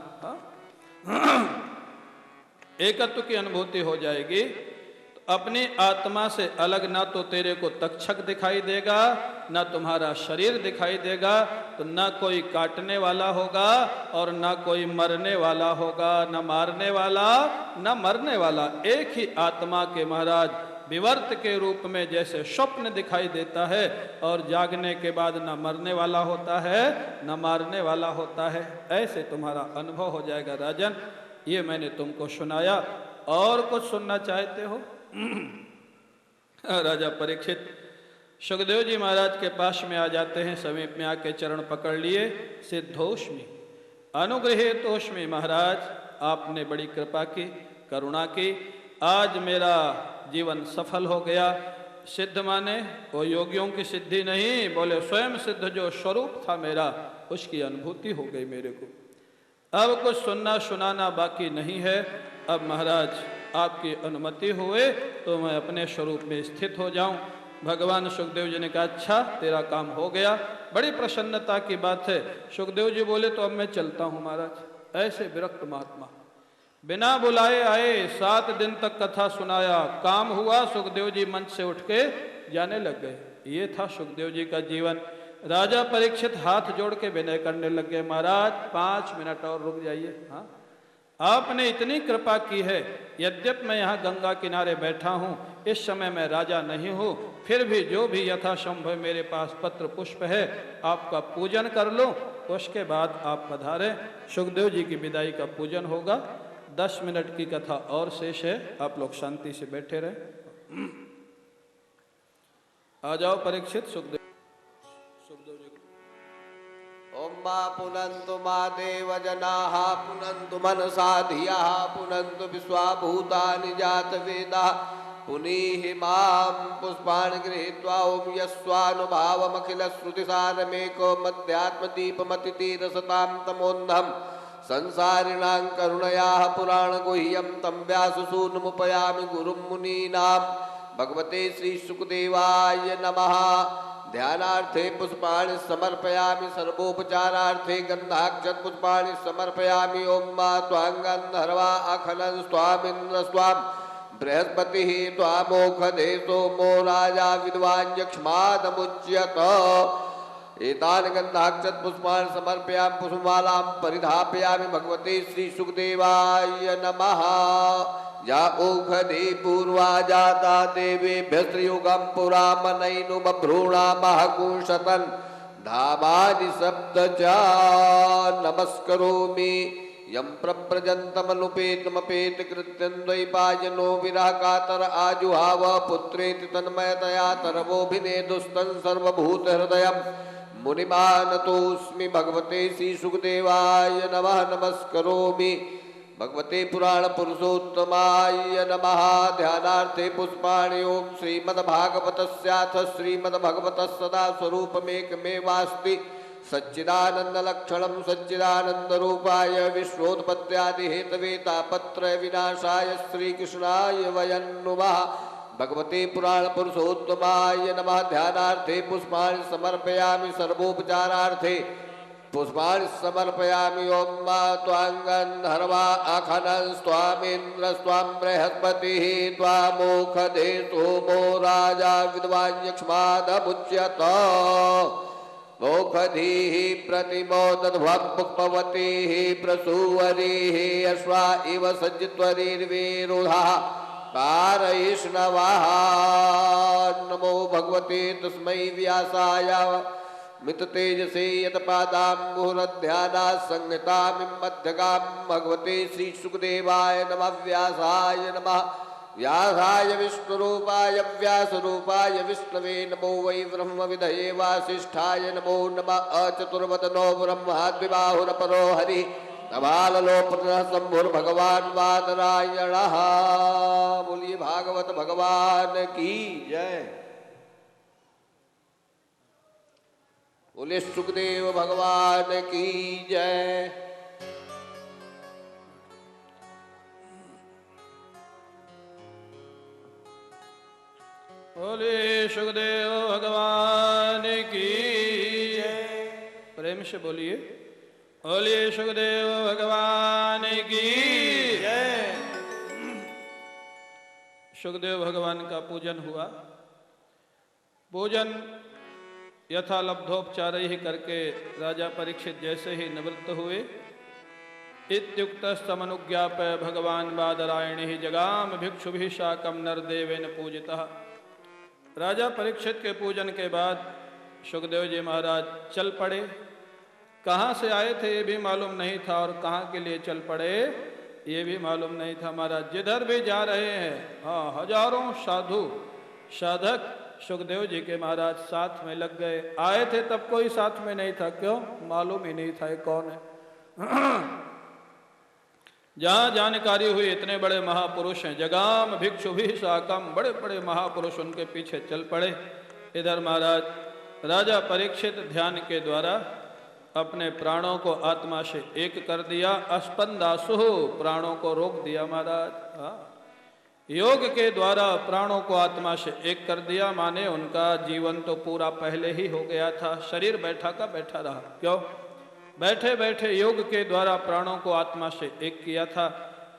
एकत्व की अनुभूति हो जाएगी तो अपनी आत्मा से अलग ना तो तेरे को तक्षक दिखाई देगा, ना तुम्हारा शरीर दिखाई देगा, तो ना कोई काटने वाला होगा और ना कोई मरने वाला होगा, ना मारने वाला ना मरने वाला। एक ही आत्मा के महाराज विवर्त के रूप में जैसे स्वप्न दिखाई देता है और जागने के बाद ना मरने वाला होता है ना मारने वाला होता है, ऐसे तुम्हारा अनुभव हो जाएगा। राजन, ये मैंने तुमको सुनाया, और कुछ सुनना चाहते हो? राजा परीक्षित सुखदेव जी महाराज के पास में आ जाते हैं, समीप में आके चरण पकड़ लिए। सिद्धोष्मी अनुगृहीतोष्मी, महाराज आपने बड़ी कृपा की, करुणा की, आज मेरा जीवन सफल हो गया। सिद्ध माने वो योगियों की सिद्धि नहीं, बोले स्वयं सिद्ध जो स्वरूप था मेरा, उसकी अनुभूति हो गई मेरे को। अब कुछ सुनना सुनाना बाकी नहीं है। अब महाराज आपकी अनुमति हुए तो मैं अपने स्वरूप में स्थित हो जाऊं। भगवान सुखदेव जी ने कहा अच्छा तेरा काम हो गया, बड़ी प्रसन्नता की बात है। सुखदेव जी बोले तो अब मैं चलता हूं महाराज। ऐसे विरक्त महात्मा बिना बुलाए आए, 7 दिन तक कथा सुनाया, काम हुआ, सुखदेव जी मंच से उठ के जाने लग गए। ये था सुखदेव जी का जीवन। राजा परीक्षित हाथ जोड़ के विनय करने लग गए, महाराज 5 मिनट और रुक जाइए। हाँ, आपने इतनी कृपा की है, यद्यपि मैं यहाँ गंगा किनारे बैठा हूँ, इस समय मैं राजा नहीं हूँ, फिर भी जो भी यथासंभव मेरे पास पत्र पुष्प है आपका पूजन कर लो, उसके बाद आप पधारें। सुखदेव जी की विदाई का पूजन होगा। 10 मिनट की कथा और शेष है, आप लोग शांति से बैठे रहे। आ जाओ परीक्षित। सुखदेव जी ओम मा पुनन्तु मा देव जनाः पुनन्तु मनसा धियाः पुनन्तु विश्वाभूतानि जातवेदाः पुनीहि मां पुष्पाणि गृहीत्वा ओम यस्वानुभावमखिलश्रुतिसारमेको मध्यात्मदीपमतितीरसतां तमोन्धं संसारिणां करुणयाः पुराणगुह्यं तं व्याससूनुमुपयामि गुरुं मुनीनां। भगवते श्री सुखदेवाय नमः। ध्यानार्थे पुष्पाणि समर्पयामि, सर्वोपचारार्थे गंधाक्षत पुष्पाणि समर्पयामि। ओम मा त्वां गन्धर्वा अखनन् स्वामिन्द्र स्वाम बृहस्पतिः त्वामोखधे सोमो राजा विद्वान् यक्ष्मादमुच्यत। एतानि गन्धाक्षत पुष्पाणि समर्पयामि, पुष्पमालां परिधापयामि। भगवते श्री सुखदेवाय नमः। या ओखधे पूर्वा जाता देवेभ्यस्त्रियुगं पुरा मनैनुमभ्रूणामहकुंशतन् धामानि सप्त च नमस्करोमि। यं प्रव्रजन्तमनुपेतमपेतकृत्यं द्वैपायनो विरहकातर आजुहाव पुत्रेति तन्मयतया तरवोऽभिनेदुस्तं सर्वभूतहृदयं मुनिमानतोऽस्मि। भगवते श्रीसुखदेवाय नमः नमस्करोमि। भगवते पुराण पुरुषोत्तमाय नमः। ध्यानार्थे पुष्पाणि ओम श्रीमद्भागवतस्याथ श्रीमद्भगवतः सदा स्वरूपमेकमेवास्ति सच्चिदानंद लक्षणं सच्चिदानंद रूपाय विश्वोत्पत्त्यादि हेतवे तापत्रय विनाशाय श्रीकृष्णाय वयं नुमः। भगवते पुराण पुरुषोत्तमाय नमः। ध्यानार्थे पुष्पाणि समर्पयामि सर्वोपचारार्थे पुष्पाणि समर्पयामि ओम त्वांगन हरवा आखनन स्वामीन्द्र स्वाम बृहस्पति त्वामोखधे सोमो राजा विद्वान् यक्ष्मादमुच्यत मोखधीः प्रतिमोदध्वं पुष्पवतीः प्रसूवरीः अश्वा इव सज्जत्वरीर्विरुधः कारयिष्णवः। नमो भगवते तस्मै व्यासाय मित तेजसे यत्पादाम्बुहरध्यानात् संहितामिं मध्यगां भगवते श्री सुखदेवाय नमः। व्यासाय नमः। व्यासाय विष्णुरूपाय व्यासरूपाय विष्णवे नमो वै ब्रह्मविदये वासिष्ठाय नमो नमः। अचतुर्वदनो ब्रह्माद्विबाहुरपरो हरिः नभाललोपनः शम्भुर्भगवान् वादरायणः। बोलिए भागवत भगवान की जय। बोले सुखदेव भगवान की जय। बोले सुखदेव भगवान की जय। प्रेम से बोलिए बोले सुखदेव भगवान की जय। सुखदेव भगवान का पूजन हुआ। पूजन यथा लब्धोपचार ही करके राजा परीक्षित जैसे ही निवृत्त हुए इत्युक्त समनुज्ञाप्य भगवान बादरायणी जगाम भिक्षुभिः शाकं नरदेवेन पूजितः। राजा परीक्षित के पूजन के बाद सुखदेव जी महाराज चल पड़े। कहाँ से आए थे ये भी मालूम नहीं था और कहाँ के लिए चल पड़े ये भी मालूम नहीं था। महाराज जिधर भी जा रहे हैं हाँ हजारों साधु साधक सुखदेव जी के महाराज साथ में लग गए। आए थे तब कोई साथ में नहीं था, क्यों मालूम ही नहीं था ये कौन है। जहां जानकारी हुई इतने बड़े महापुरुष हैं। जगाम भिक्षु भी साकम, बड़े बड़े महापुरुष उनके पीछे चल पड़े। इधर महाराज राजा परीक्षित ध्यान के द्वारा अपने प्राणों को आत्मा से एक कर दिया। अस्पंदासु, प्राणों को रोक दिया महाराज। योग के द्वारा प्राणों को आत्मा से एक कर दिया, माने उनका जीवन तो पूरा पहले ही हो गया था। शरीर बैठा का बैठा रहा, क्यों बैठे बैठे योग के द्वारा प्राणों को आत्मा से एक किया था।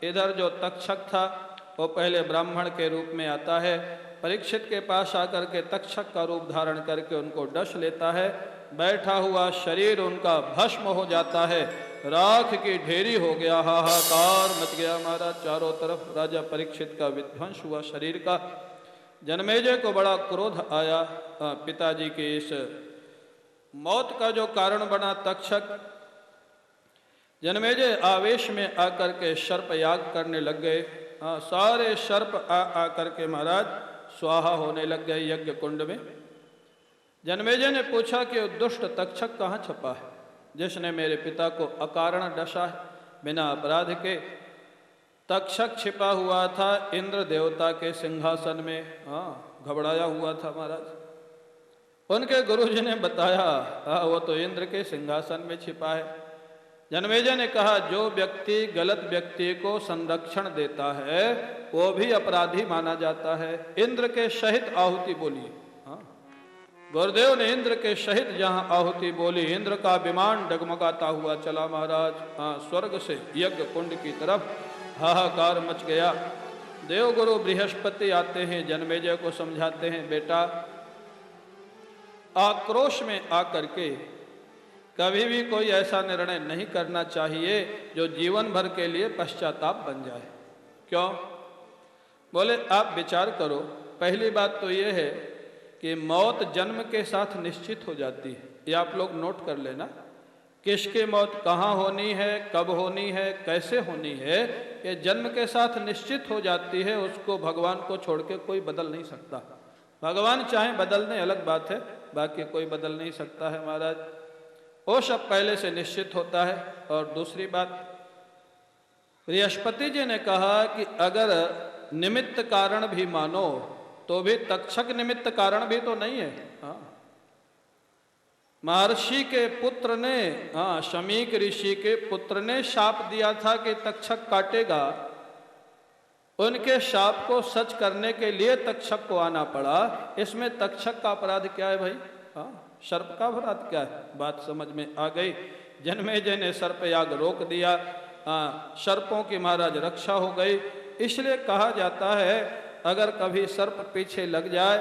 इधर जो तक्षक था वो पहले ब्राह्मण के रूप में आता है। परीक्षित के पास आकर के तक्षक का रूप धारण करके उनको डस लेता है। बैठा हुआ शरीर उनका भस्म हो जाता है, राख की ढेरी हो गया। हाहाकार मच गया महाराज चारों तरफ। राजा परीक्षित का विध्वंस हुआ शरीर का। जनमेजय को बड़ा क्रोध आया पिताजी के इस मौत का जो कारण बना तक्षक। जनमेजय आवेश में आकर के सर्प याग करने लग गए। सारे सर्प आकर के महाराज स्वाहा होने लग गए यज्ञ कुंड में। जनमेजय ने पूछा कि दुष्ट तक्षक कहाँ छपा है जिसने मेरे पिता को अकारण डसा है बिना अपराध के। तक्षक छिपा हुआ था इंद्र देवता के सिंहासन में। घबराया हुआ था महाराज। उनके गुरुजी ने बताया वो तो इंद्र के सिंहासन में छिपा है। जनमेजय ने कहा जो व्यक्ति गलत व्यक्ति को संरक्षण देता है वो भी अपराधी माना जाता है। इंद्र के सहित आहुति बोलिए। गुरुदेव ने इंद्र के सहित जहां आहुति बोली, इंद्र का विमान डगमगाता हुआ चला महाराज स्वर्ग से यज्ञ कुंड की तरफ। हाहाकार मच गया। देवगुरु बृहस्पति आते हैं, जनमेजय को समझाते हैं बेटा आक्रोश में आकर के कभी भी कोई ऐसा निर्णय नहीं करना चाहिए जो जीवन भर के लिए पश्चाताप बन जाए। क्यों? बोले आप विचार करो। पहली बात तो ये है कि मौत जन्म के साथ निश्चित हो जाती है। ये आप लोग नोट कर लेना। किसकी मौत कहाँ होनी है, कब होनी है, कैसे होनी है, ये जन्म के साथ निश्चित हो जाती है। उसको भगवान को छोड़ के कोई बदल नहीं सकता। भगवान चाहे बदल दें अलग बात है, बाकी कोई बदल नहीं सकता है महाराज। वो सब पहले से निश्चित होता है। और दूसरी बात बृहस्पति जी ने कहा कि अगर निमित्त कारण भी मानो तो भी तक्षक निमित्त कारण भी तो नहीं है। हाँ, महर्षि के पुत्र ने, हाँ, शमीक ऋषि के पुत्र ने शाप दिया था कि तक्षक काटेगा। उनके शाप को सच करने के लिए तक्षक को आना पड़ा। इसमें तक्षक का अपराध क्या है भाई? हाँ, सर्प का अपराध क्या है? बात समझ में आ गई। जन्मेजय ने सर्प याग रोक दिया। हाँ, सर्पों की महाराज रक्षा हो गई। इसलिए कहा जाता है अगर कभी सर्प पीछे लग जाए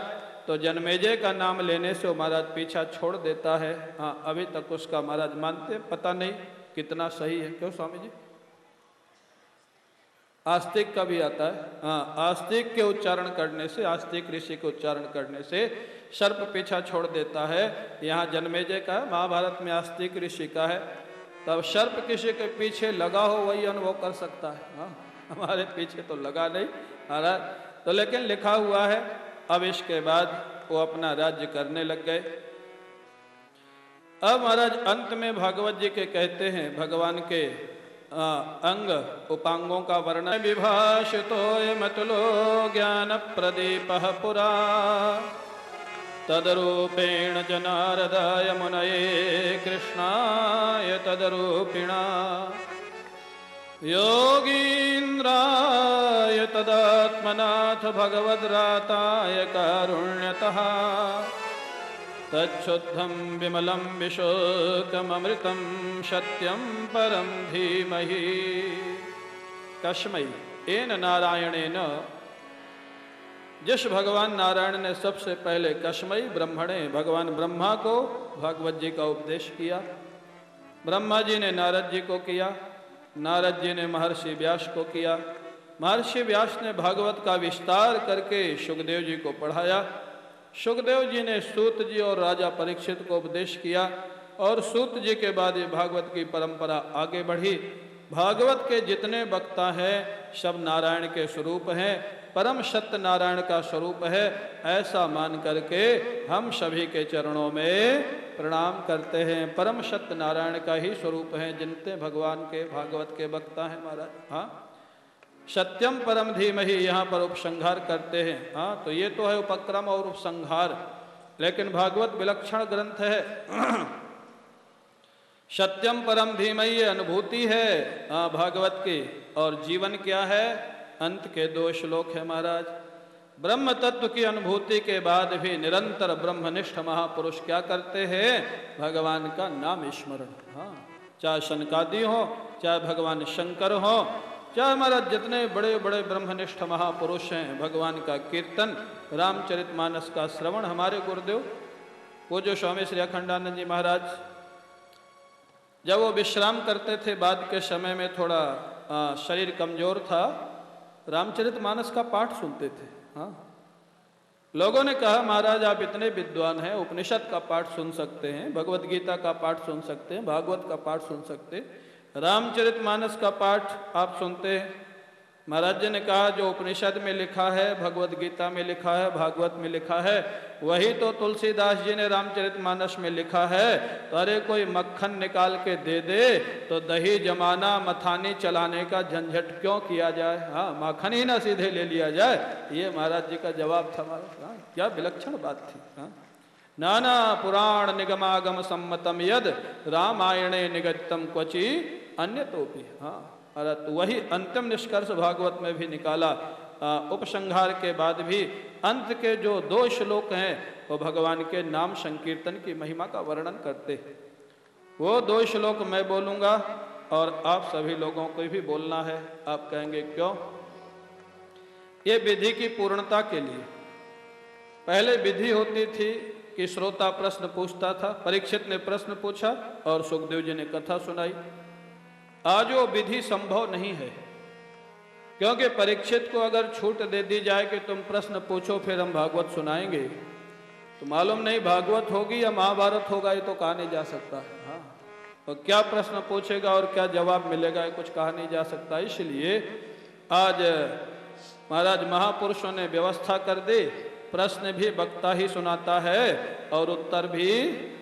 तो जन्मेजय का नाम लेने से वो महाराज पीछा छोड़ देता है। हाँ, अभी तक उसका महाराज मानते, पता नहीं कितना सही है। क्यों स्वामी जी? आस्तिक का भी आता है। हाँ, आस्तिक के उच्चारण करने से, आस्तिक ऋषि के उच्चारण करने से सर्प पीछा छोड़ देता है। यहाँ जन्मेजय का है, महाभारत में आस्तिक ऋषि का है। तब सर्प किसी के पीछे लगा हो वही अनुभव कर सकता है। हाँ, हमारे पीछे तो लगा नहीं महाराज, तो लेकिन लिखा हुआ है। अब इसके बाद वो अपना राज्य करने लग गए। अब महाराज अंत में भागवत जी के कहते हैं भगवान के अंग उपांगों का वर्णन। विभाषितो मतुलो ज्ञान प्रदीप पुरा तदरूपेण जनार्दय मुनये कृष्णाय तदरूपिणा योगीन्द्राय तदात्मनाथ भगवद्राताय कारुण्यतः तच्छुद्धं विमलं विशोकममृतं सत्यं परं धीमहि। कस्मै येन नारायणेन, जिस भगवान नारायण ने सबसे पहले कस्मै ब्रह्मणे, भगवान ब्रह्मा को भागवत जी का उपदेश किया। ब्रह्मा जी ने नारद जी को किया, नारद जी ने महर्षि व्यास को किया, महर्षि व्यास ने भागवत का विस्तार करके सुखदेव जी को पढ़ाया, सुखदेव जी ने सूत जी और राजा परीक्षित को उपदेश किया, और सूत जी के बाद ये भागवत की परंपरा आगे बढ़ी। भागवत के जितने वक्ता हैं सब नारायण के स्वरूप हैं, परम सत्य नारायण का स्वरूप है। ऐसा मान करके हम सभी के चरणों में प्रणाम करते हैं। परम सत्य नारायण का ही स्वरूप है जिनते भगवान के भागवत के वक्ता हैं महाराज। हाँ, सत्यम परम धीमहि यहाँ पर उपसंहार करते हैं। हाँ, तो ये तो है उपक्रम और उपसंहार, लेकिन भागवत विलक्षण ग्रंथ है। सत्यम परम धीमहि अनुभूति है भागवत की, और जीवन क्या है? अंत के 2 श्लोक है महाराज। ब्रह्म तत्व की अनुभूति के बाद भी निरंतर ब्रह्मनिष्ठ महापुरुष क्या करते हैं? भगवान का नाम स्मरण। हाँ, चाहे शनकादि हो, चाहे भगवान शंकर हो, चाहे महाराज जितने बड़े बड़े ब्रह्मनिष्ठ महापुरुष हैं, भगवान का कीर्तन, रामचरितमानस का श्रवण। हमारे गुरुदेव पूज्य स्वामी श्री अखंडानंद जी महाराज जब वो विश्राम करते थे, बाद के समय में थोड़ा शरीर कमजोर था, रामचरितमानस का पाठ सुनते थे। हाँ, लोगों ने कहा महाराज आप इतने विद्वान हैं, उपनिषद का पाठ सुन सकते हैं, भगवत गीता का पाठ सुन सकते हैं, भागवत का पाठ सुन सकते हैं, रामचरितमानस का पाठ आप सुनते हैं। महाराज जी ने कहा जो उपनिषद में लिखा है, भगवत गीता में लिखा है, भागवत में लिखा है, वही तो तुलसीदास जी ने रामचरितमानस में लिखा है। तो अरे कोई मक्खन निकाल के दे दे तो दही जमाना मथानी चलाने का झंझट क्यों किया जाए? हाँ, माखन ही ना सीधे ले लिया जाए। ये महाराज जी का जवाब था महाराज। हाँ, क्या विलक्षण बात थी। हाँ, नाना पुराण निगमागम सम्मतम यद रामायणे निगतम क्वचि अन्य तोपि। हाँ, तो वही अंतिम निष्कर्ष भागवत में भी निकाला। उपसंहार के बाद भी अंत के जो 2 श्लोक हैं वो भगवान के नाम संकीर्तन की महिमा का वर्णन करते हैं। वो 2 श्लोक मैं बोलूँगा और आप सभी लोगों को भी बोलना है। आप कहेंगे क्यों? ये विधि की पूर्णता के लिए। पहले विधि होती थी कि श्रोता प्रश्न पूछता था, परीक्षित ने प्रश्न पूछा और सुखदेव जी ने कथा सुनाई। आज वो विधि संभव नहीं है, क्योंकि परीक्षित को अगर छूट दे दी जाए कि तुम प्रश्न पूछो फिर हम भागवत सुनाएंगे, तो मालूम नहीं भागवत होगी या महाभारत होगा, ये तो कहा नहीं जा सकता है। हाँ, तो क्या प्रश्न पूछेगा और क्या जवाब मिलेगा ये कुछ कहा नहीं जा सकता। इसलिए आज महाराज महापुरुषों ने व्यवस्था कर दी, प्रश्न भी वक्ता ही सुनाता है और उत्तर भी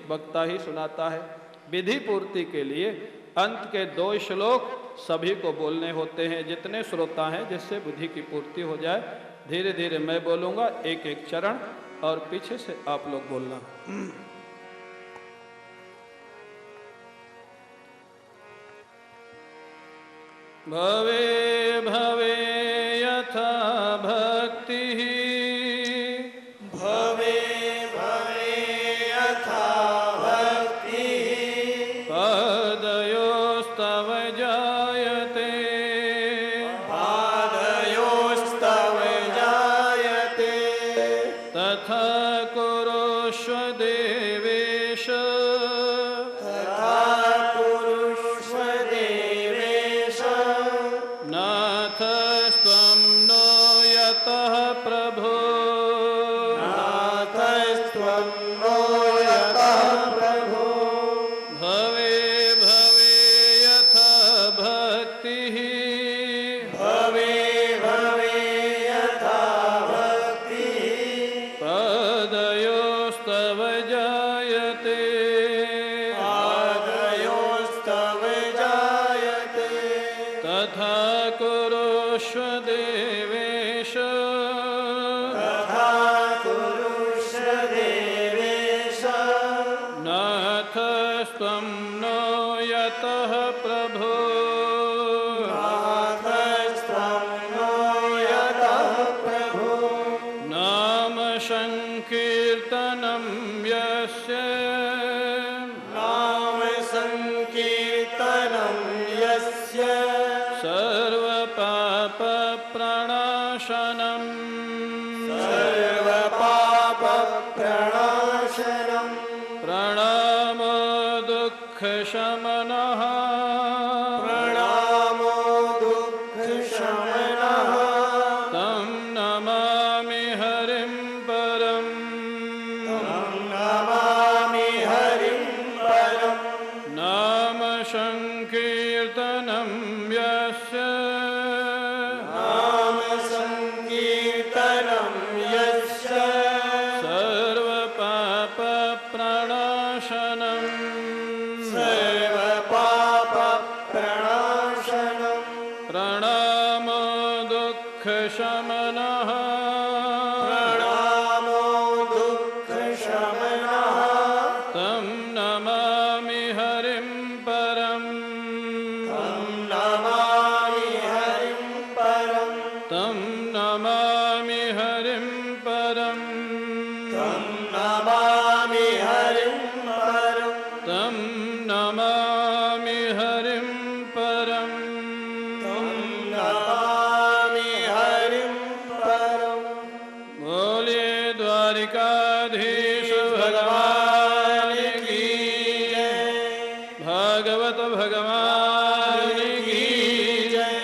वक्ता ही सुनाता है। विधि पूर्ति के लिए अंत के 2 श्लोक सभी को बोलने होते हैं, जितने श्रोता हैं, जिससे बुद्धि की पूर्ति हो जाए। धीरे धीरे मैं बोलूँगा, एक एक चरण, और पीछे से आप लोग बोलना। भवे भवे यथा भक्तिः, भवे भवे यथा भक्तिः, पादयोस्तव जायते, पादयोस्तव जायते, तथा कुरुष्व देवेश, तथा कुरुष्व देवेश, नाथस्त्वं नो यतः प्रभो, नाथस्त्वं नो यतः प्रभो, भवे भवे यथा भक्तिः, भवे भवे यथा भक्तिः, पादयोस्तव जायते, पादयोस्तव जायते, तथा कुरुष्व देवेश, तथा कुरुष्व देवेश, नाथस्त्वं नो यतः प्रभो, नाथस्त्वं नो यतः प्रभो, नाम संकीर्तनं यस्य, नाम संकीर्तनं यस्य, सर्वपापप्रणाशनम्, सर्वपापप्रणाशनं, प्रणामो दुःखशमनः, प्रणामो दुःखशमनः, तं नमामि हरिं परम्, तं नमामि हरिं परम्, नाम संकीर्तनं यस्य, नाम संकीर्तनं यस्य, सर्वपापप्रणाशनम्, सर्वपापप्रणाशनं, प्रणामो दुःखशमनः, प्रणामो दुःखशमनः, तं नमामि हरिं परम्, तं नमामि हरिं परम्, तं नमामि हरिं परम्, तं नमामि हरिं परम्, तं नमामि हरिं परम्, तं नमामि हरिं परम्। बोलिए द्वारिकाधीश भगवान की जय, भागवत भगवान की जय,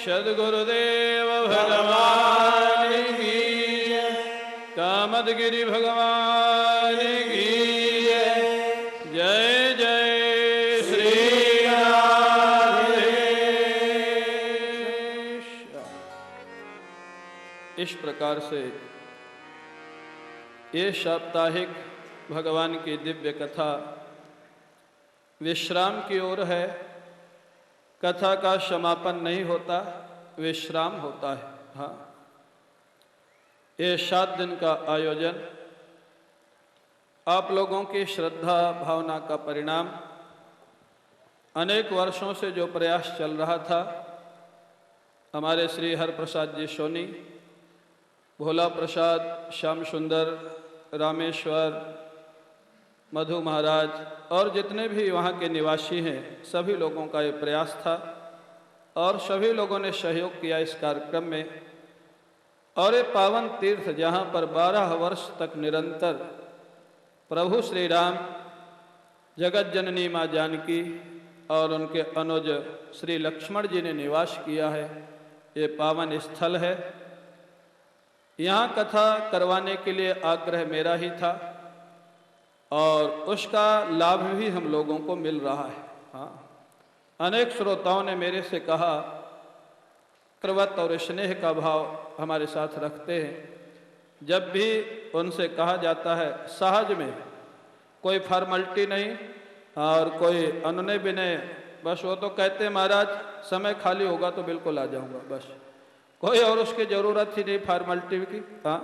सद्गुरुदेव भगवान की जय, कामदगिरि भगवान की जय, जय जय श्री राधेश। इस प्रकार से ये साप्ताहिक भगवान की दिव्य कथा विश्राम की ओर है। कथा का समापन नहीं होता, विश्राम होता है। हाँ, ये 7 दिन का आयोजन आप लोगों की श्रद्धा भावना का परिणाम, अनेक वर्षों से जो प्रयास चल रहा था, हमारे श्री हरप्रसाद जी सोनी, भोला प्रसाद, श्याम सुंदर, रामेश्वर, मधु महाराज और जितने भी वहाँ के निवासी हैं, सभी लोगों का ये प्रयास था और सभी लोगों ने सहयोग किया इस कार्यक्रम में। और ये पावन तीर्थ जहाँ पर 12 वर्ष तक निरंतर प्रभु श्री राम, जगत जननी माँ जानकी और उनके अनुज श्री लक्ष्मण जी ने निवास किया है, ये पावन स्थल है। यहाँ कथा करवाने के लिए आग्रह मेरा ही था और उसका लाभ भी हम लोगों को मिल रहा है। हाँ, अनेक श्रोताओं ने मेरे से कहा, कृवत और स्नेह का भाव हमारे साथ रखते हैं। जब भी उनसे कहा जाता है, सहज में, कोई फॉर्मेलिटी नहीं और कोई अनुनय विनय बस वो तो कहते हैं महाराज समय खाली होगा तो बिल्कुल आ जाऊंगा, बस कोई और उसकी जरूरत ही नहीं फॉर्मेलिटी की। हाँ,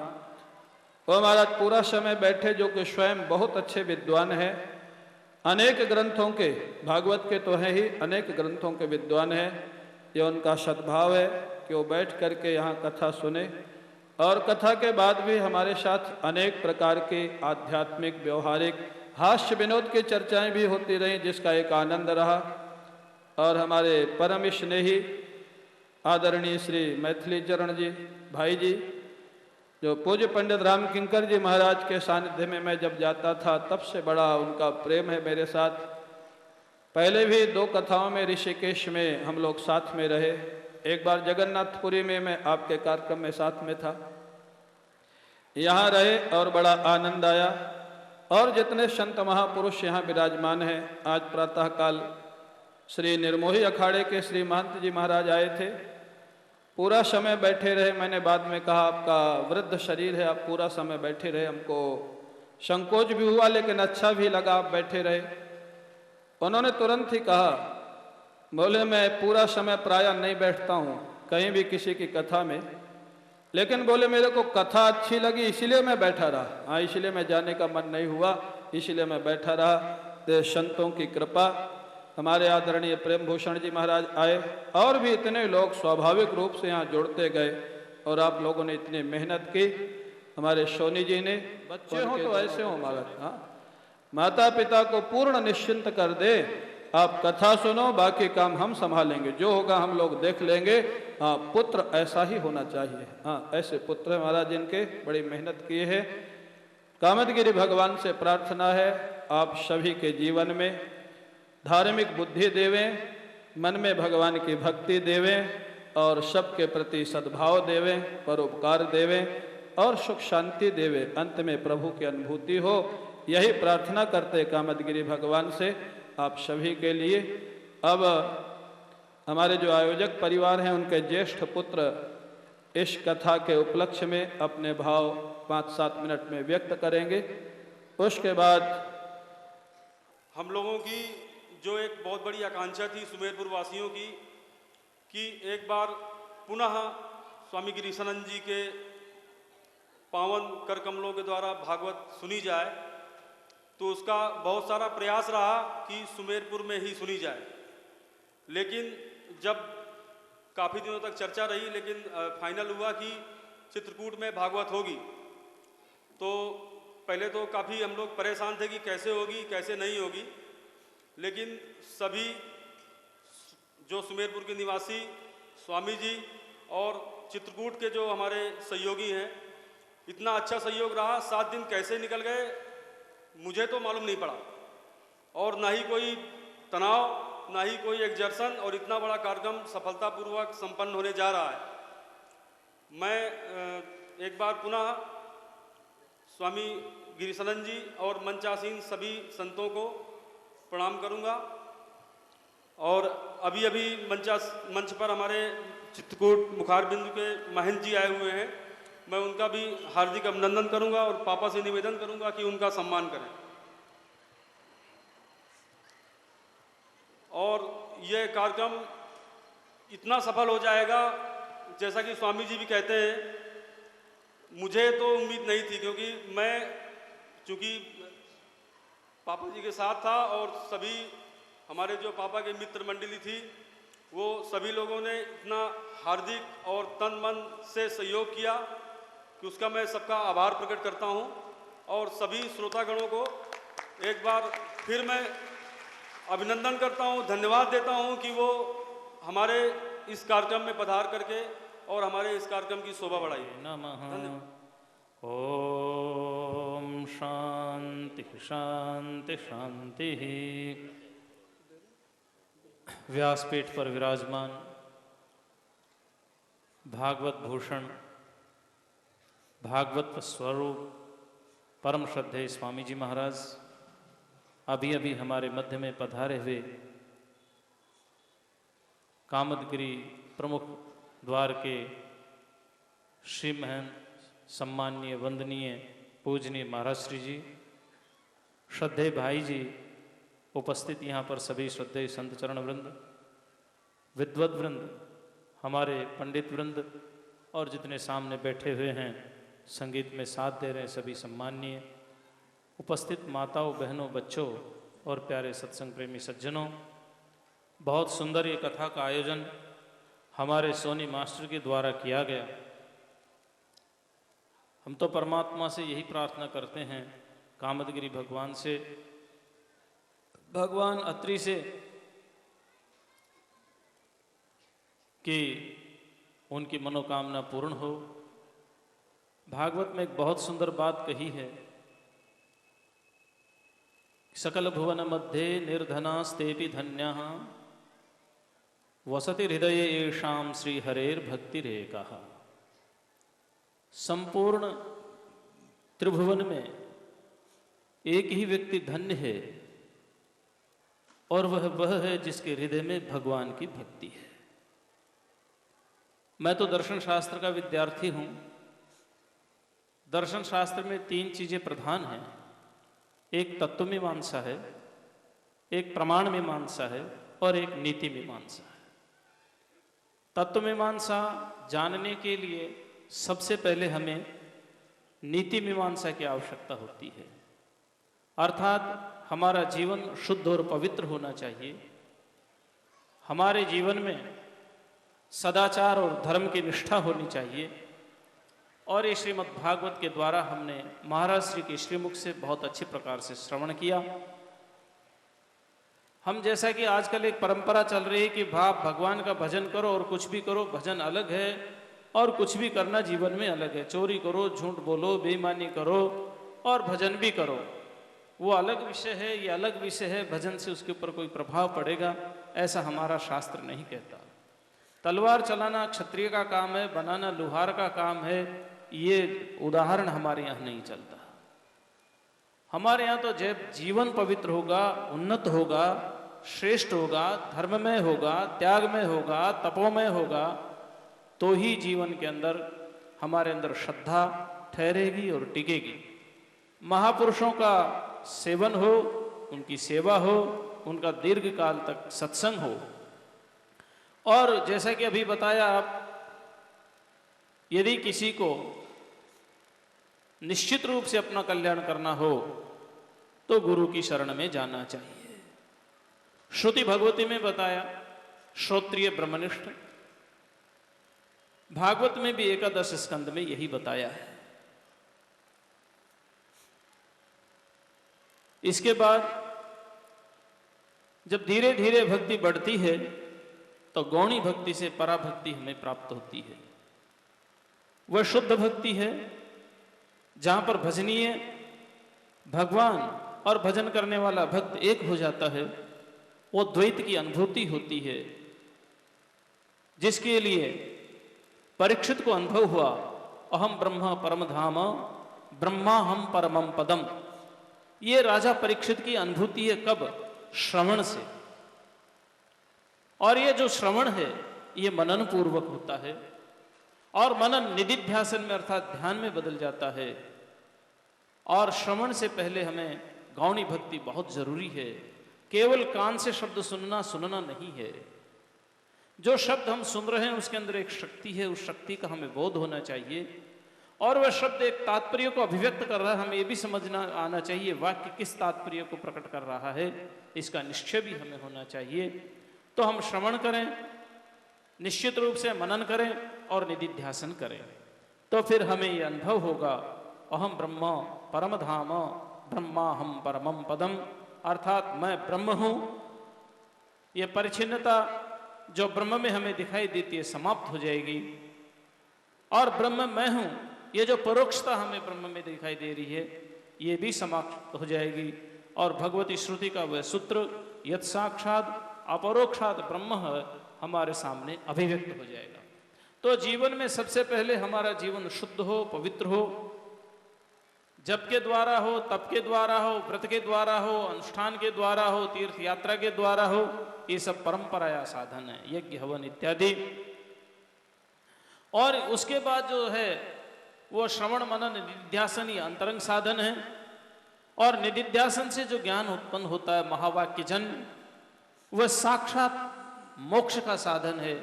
वो महाराज पूरा समय बैठे, जो कि स्वयं बहुत अच्छे विद्वान हैं, अनेक ग्रंथों के, भागवत के तो हैं ही, अनेक ग्रंथों के विद्वान हैं। ये उनका सद्भाव है कि वो बैठ करके यहाँ कथा सुने, और कथा के बाद भी हमारे साथ अनेक प्रकार के आध्यात्मिक, व्यवहारिक, हास्य विनोद की चर्चाएं भी होती रहीं, जिसका एक आनंद रहा। और हमारे परम स्नेही आदरणीय श्री मैथिली चरण जी भाई जी, जो पूज्य पंडित राम किंकर जी महाराज के सानिध्य में मैं जब जाता था, तब से बड़ा उनका प्रेम है मेरे साथ। पहले भी 2 कथाओं में ऋषिकेश में हम लोग साथ में रहे, एक बार जगन्नाथपुरी में मैं आपके कार्यक्रम में साथ में था, यहाँ रहे और बड़ा आनंद आया। और जितने संत महापुरुष यहाँ विराजमान हैं, आज प्रातःकाल श्री निर्मोही अखाड़े के श्री महंत जी महाराज आए थे, पूरा समय बैठे रहे। मैंने बाद में कहा आपका वृद्ध शरीर है, आप पूरा समय बैठे रहे, हमको संकोच भी हुआ लेकिन अच्छा भी लगा आप बैठे रहे। उन्होंने तुरंत ही कहा, बोले मैं पूरा समय प्रायः नहीं बैठता हूँ कहीं भी किसी की कथा में, लेकिन बोले मेरे को कथा अच्छी लगी इसलिए मैं बैठा रहा। हाँ, इसलिए मैं जाने का मन नहीं हुआ, इसलिए मैं बैठा रहा। तो संतों की कृपा, हमारे आदरणीय प्रेम भूषण जी महाराज आए, और भी इतने लोग स्वाभाविक रूप से यहाँ जुड़ते गए, और आप लोगों ने इतनी मेहनत की। हमारे सोनी जी ने, बच्चे हों तो ऐसे हों महाराज, हाँ, माता पिता को पूर्ण निश्चिंत कर दे, आप कथा सुनो, बाकी काम हम संभालेंगे, जो होगा हम लोग देख लेंगे। हाँ, पुत्र ऐसा ही होना चाहिए। हाँ, ऐसे पुत्र महाराज इनके बड़ी मेहनत किए हैं। कामदगिरी भगवान से प्रार्थना है आप सभी के जीवन में धार्मिक बुद्धि देवें, मन में भगवान की भक्ति देवें, और सबके प्रति सद्भाव देवें, परोपकार देवें, और सुख शांति देवें, अंत में प्रभु की अनुभूति हो। यही प्रार्थना करते कामदगिरी भगवान से आप सभी के लिए। अब हमारे जो आयोजक परिवार हैं, उनके ज्येष्ठ पुत्र इस कथा के उपलक्ष्य में अपने भाव 5-7 मिनट में व्यक्त करेंगे। उसके बाद हम लोगों की जो एक बहुत बड़ी आकांक्षा थी सुमेरपुर वासियों की, कि एक बार पुनः स्वामी गिरीशानंद जी के पावन कर कमलों के द्वारा भागवत सुनी जाए, तो उसका बहुत सारा प्रयास रहा कि सुमेरपुर में ही सुनी जाए। लेकिन जब काफ़ी दिनों तक चर्चा रही, लेकिन फाइनल हुआ कि चित्रकूट में भागवत होगी। तो पहले तो काफ़ी हम लोग परेशान थे कि कैसे होगी, कैसे नहीं होगी, लेकिन सभी जो सुमेरपुर के निवासी स्वामी जी और चित्रकूट के जो हमारे सहयोगी हैं, इतना अच्छा सहयोग रहा। 7 दिन कैसे निकल गए मुझे तो मालूम नहीं पड़ा, और ना ही कोई तनाव, ना ही कोई एग्जर्शन, और इतना बड़ा कार्यक्रम सफलतापूर्वक संपन्न होने जा रहा है। मैं एक बार पुनः स्वामी गिरीशानंद जी और मंचासीन सभी संतों को प्रणाम करूंगा। और अभी अभी मंच पर हमारे चित्रकूट मुखारबिंदु के महंत जी आए हुए हैं, मैं उनका भी हार्दिक अभिनंदन करूंगा और पापा से निवेदन करूंगा कि उनका सम्मान करें। और यह कार्यक्रम इतना सफल हो जाएगा, जैसा कि स्वामी जी भी कहते हैं, मुझे तो उम्मीद नहीं थी, क्योंकि मैं चूँकि पापा जी के साथ था, और सभी हमारे जो पापा के मित्र मंडली थी, वो सभी लोगों ने इतना हार्दिक और तन मन से सहयोग किया कि उसका मैं सबका आभार प्रकट करता हूं। और सभी श्रोतागणों को एक बार फिर मैं अभिनंदन करता हूं, धन्यवाद देता हूं कि वो हमारे इस कार्यक्रम में पधार करके और हमारे इस कार्यक्रम की शोभा बढ़ाई। नमः। ओम शांति शांति शांति। व्यासपीठ पर विराजमान भागवत भूषण, भागवत स्वरूप परम श्रद्धेय स्वामी जी महाराज अभी अभी हमारे मध्य में पधारे हुए कामदगिरी प्रमुख द्वार के श्री महंत सम्माननीय वंदनीय पूजनीय महाराज श्री जी, श्रद्धेय भाई जी, उपस्थित यहाँ पर सभी श्रद्धेय संत चरण वृंद, विद्वत वृंद, हमारे पंडित वृंद और जितने सामने बैठे हुए हैं संगीत में साथ दे रहे हैं सभी सम्माननीय उपस्थित माताओं, बहनों, बच्चों और प्यारे सत्संग प्रेमी सज्जनों, बहुत सुंदर ये कथा का आयोजन हमारे सोनी मास्टर के द्वारा किया गया। हम तो परमात्मा से यही प्रार्थना करते हैं, कामदगिरी भगवान से, भगवान अत्रि से, कि उनकी मनोकामना पूर्ण हो। भागवत में एक बहुत सुंदर बात कही है, सकल भुवन मध्य निर्धनास्तेपि धन्याः वसति हृदय येषां श्री हरेर भक्तिरेकः। संपूर्ण त्रिभुवन में एक ही व्यक्ति धन्य है और वह है जिसके हृदय में भगवान की भक्ति है। मैं तो दर्शन शास्त्र का विद्यार्थी हूं। दर्शन शास्त्र में 3 चीजें प्रधान हैं, एक तत्व मीमांसा है, एक प्रमाण मीमांसा है और एक नीति मीमांसा है। तत्व मीमांसा जानने के लिए सबसे पहले हमें नीति मीमांसा की आवश्यकता होती है, अर्थात हमारा जीवन शुद्ध और पवित्र होना चाहिए। हमारे जीवन में सदाचार और धर्म की निष्ठा होनी चाहिए। और ये श्रीमद् भागवत के द्वारा हमने महाराज श्री के श्रीमुख से बहुत अच्छे प्रकार से श्रवण किया। हम जैसा कि आजकल एक परंपरा चल रही है कि भगवान का भजन करो और कुछ भी करो, भजन अलग है और कुछ भी करना जीवन में अलग है। चोरी करो, झूठ बोलो, बेईमानी करो और भजन भी करो, वो अलग विषय है, ये अलग विषय है। भजन से उसके ऊपर कोई प्रभाव पड़ेगा ऐसा हमारा शास्त्र नहीं कहता। तलवार चलाना क्षत्रिय का काम है, बनाना लुहार का काम है, ये उदाहरण हमारे यहाँ नहीं चलता। हमारे यहाँ तो जब जीवन पवित्र होगा, उन्नत होगा, श्रेष्ठ होगा, धर्म में होगा, त्याग में होगा, तपो में होगा, तो ही जीवन के अंदर हमारे अंदर श्रद्धा ठहरेगी और टिकेगी। महापुरुषों का सेवन हो, उनकी सेवा हो, उनका दीर्घ काल तक सत्संग हो। और जैसा कि अभी बताया, आप यदि किसी को निश्चित रूप से अपना कल्याण करना हो तो गुरु की शरण में जाना चाहिए। श्रुति भगवती में बताया श्रोत्रिय ब्रह्मनिष्ठ, भागवत में भी 11 स्कंद में यही बताया है। इसके बाद जब धीरे धीरे भक्ति बढ़ती है तो गौणी भक्ति से पराभक्ति हमें प्राप्त होती है। वह शुद्ध भक्ति है जहां पर भजनीय भगवान और भजन करने वाला भक्त एक हो जाता है। वो द्वैत की अनुभूति होती है, जिसके लिए परीक्षित को अनुभव हुआ, अहम ब्रह्म परम धाम ब्रह्मा हम परमम पदम। ये राजा परीक्षित की अनुभूति है कब? श्रवण से। और ये जो श्रवण है ये मनन पूर्वक होता है और मनन निधिध्यासन में अर्थात ध्यान में बदल जाता है। और श्रवण से पहले हमें गौणी भक्ति बहुत जरूरी है। केवल कान से शब्द सुनना नहीं है। जो शब्द हम सुन रहे हैं उसके अंदर एक शक्ति है, उस शक्ति का हमें बोध होना चाहिए और वह शब्द एक तात्पर्य को अभिव्यक्त कर रहा है, हमें यह भी समझना आना चाहिए वाक्य किस तात्पर्य को प्रकट कर रहा है, इसका निश्चय भी हमें होना चाहिए। तो हम श्रवण करें, निश्चित रूप से मनन करें और निधिध्यासन करें, तो फिर हमें यह अनुभव होगा, अहम ब्रह्म परम धाम ब्रह्मा हम परमम पदम, अर्थात मैं ब्रह्म हूं। यह परिच्छिन्नता जो ब्रह्म में हमें दिखाई देती है समाप्त हो जाएगी और ब्रह्म मैं हूं, ये जो परोक्षता हमें ब्रह्म में दिखाई दे रही है ये भी समाप्त हो जाएगी और भगवती श्रुति का वह सूत्र यत् साक्षात अपरोक्षात ब्रह्म हमारे सामने अभिव्यक्त हो जाएगा। तो जीवन में सबसे पहले हमारा जीवन शुद्ध हो, पवित्र हो, जप के द्वारा हो, तप के द्वारा हो, व्रत के द्वारा हो, अनुष्ठान के द्वारा हो, तीर्थ यात्रा के द्वारा हो, ये सब परंपरा या साधन है, यज्ञ हवन इत्यादि। और उसके बाद जो है वो श्रवण मनन निध्यासन ये अंतरंग साधन है। और निदिध्यासन से जो ज्ञान उत्पन्न होता है महावाक्य जन्य, वह साक्षात मोक्ष का साधन है।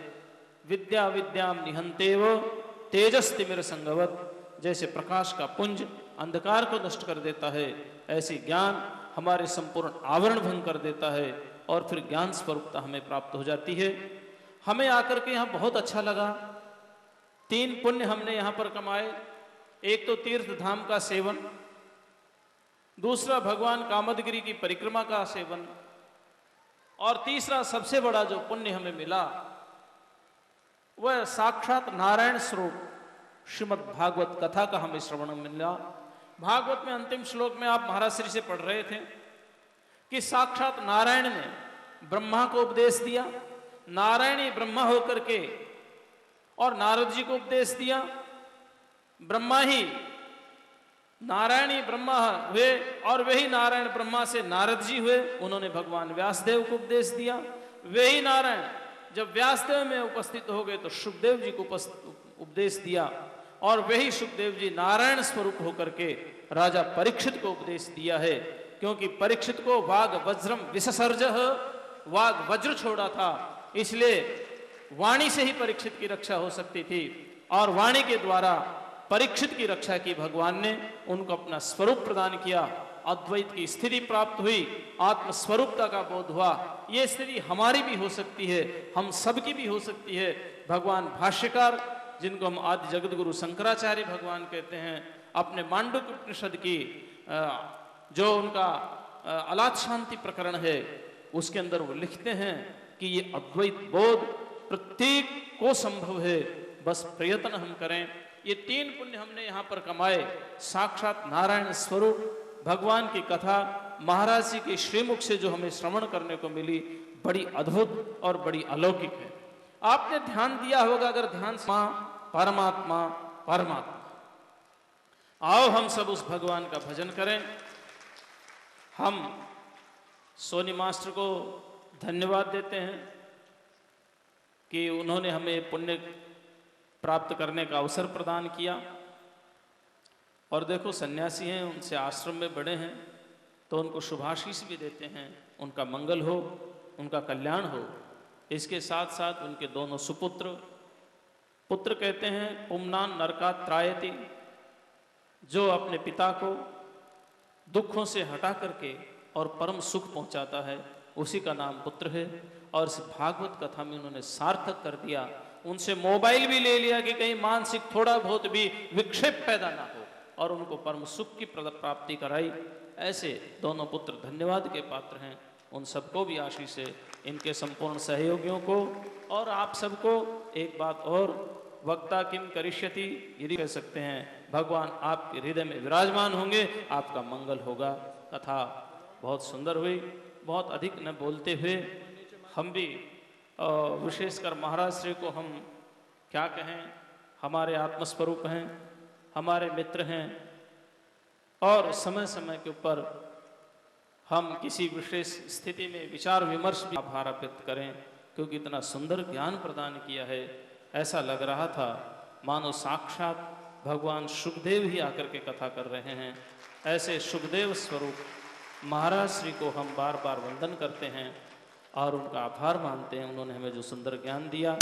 विद्या विद्याम निहंतेव तेजस्तिमिर संगवत, जैसे प्रकाश का पुंज अंधकार को नष्ट कर देता है, ऐसे ज्ञान हमारे संपूर्ण आवरण भंग कर देता है और फिर ज्ञान स्वरूपता हमें प्राप्त हो जाती है। हमें आकर के यहाँ बहुत अच्छा लगा। 3 पुण्य हमने यहाँ पर कमाए। एक तो तीर्थ धाम का सेवन, दूसरा भगवान कामदगिरी की परिक्रमा का सेवन, और तीसरा सबसे बड़ा जो पुण्य हमें मिला वह साक्षात नारायण स्वरूप श्रीमद् भागवत कथा का हमें श्रवण मिला। भागवत में अंतिम श्लोक में आप महाराज श्री से पढ़ रहे थे कि साक्षात नारायण ने ब्रह्मा को उपदेश दिया, नारायणी ब्रह्मा होकर के और नारद जी को उपदेश दिया, ब्रह्मा ही नारायणी ब्रह्मा हुए और वही नारायण ब्रह्मा से नारद जी हुए, उन्होंने भगवान व्यासदेव को उपदेश दिया। वही नारायण जब व्यासदेव में उपस्थित हो गए तो सुखदेव जी को उपदेश दिया, और वही सुखदेव जी नारायण स्वरूप होकर के राजा परीक्षित को उपदेश दिया है। क्योंकि परीक्षित को वाग वज्रम विससर्ज, वाग वज्र छोड़ा था, इसलिए वाणी से ही परीक्षित की रक्षा हो सकती थी, और वाणी के द्वारा परीक्षित की रक्षा की भगवान ने। उनको अपना स्वरूप प्रदान किया, अद्वैत की स्थिति प्राप्त हुई, आत्म स्वरूपता का बोध हुआ। ये स्थिति हमारी भी हो सकती है, हम सबकी भी हो सकती है। भगवान भाष्यकार, जिनको हम आदि जगत गुरु शंकराचार्य भगवान कहते हैं, अपने मांडुक्य उपनिषद की जो उनका अलात शांति प्रकरण है उसके अंदर वो लिखते हैं कि ये अद्वैत बोध प्रत्येक को संभव है, बस प्रयत्न हम करें। ये 3 पुण्य हमने यहाँ पर कमाए। साक्षात नारायण स्वरूप भगवान की कथा महाराज जी के श्रीमुख से जो हमें श्रवण करने को मिली, बड़ी अद्भुत और बड़ी अलौकिक है। आपने ध्यान दिया होगा, अगर ध्यान से, परमात्मा परमात्मा, आओ हम सब उस भगवान का भजन करें। हम सोनी मास्टर को धन्यवाद देते हैं कि उन्होंने हमें पुण्य प्राप्त करने का अवसर प्रदान किया। और देखो सन्यासी हैं, उनसे आश्रम में बड़े हैं, तो उनको शुभाशीष भी देते हैं, उनका मंगल हो, उनका कल्याण हो। इसके साथ साथ उनके दोनों सुपुत्र, पुत्र कहते हैं पुमनान नरकात त्रायति, जो अपने पिता को दुखों से हटा करके और परम सुख पहुंचाता है, उसी का नाम पुत्र है। और इस भागवत कथा में उन्होंने सार्थक कर दिया। उनसे मोबाइल भी ले लिया कि कहीं मानसिक थोड़ा बहुत भी विक्षेप पैदा ना हो, और उनको परम सुख की प्राप्ति कराई। ऐसे दोनों पुत्र धन्यवाद के पात्र हैं। उन सबको भी आशीष है, इनके संपूर्ण सहयोगियों को, और आप सबको। एक बात और, वक्ता किम करिष्यति, यदि कह सकते हैं भगवान आपके हृदय में विराजमान होंगे, आपका मंगल होगा। कथा बहुत सुंदर हुई। बहुत अधिक न बोलते हुए हम भी विशेषकर महाराज श्री को हम क्या कहें, हमारे आत्मस्वरूप हैं, हमारे मित्र हैं, और समय समय के ऊपर हम किसी विशेष स्थिति में विचार विमर्श भी आभार व्यक्त करें, क्योंकि इतना सुंदर ज्ञान प्रदान किया है। ऐसा लग रहा था मानो साक्षात भगवान सुखदेव ही आकर के कथा कर रहे हैं। ऐसे सुखदेव स्वरूप महाराज श्री को हम बार बार वंदन करते हैं और उनका आभार मानते हैं, उन्होंने हमें जो सुंदर ज्ञान दिया।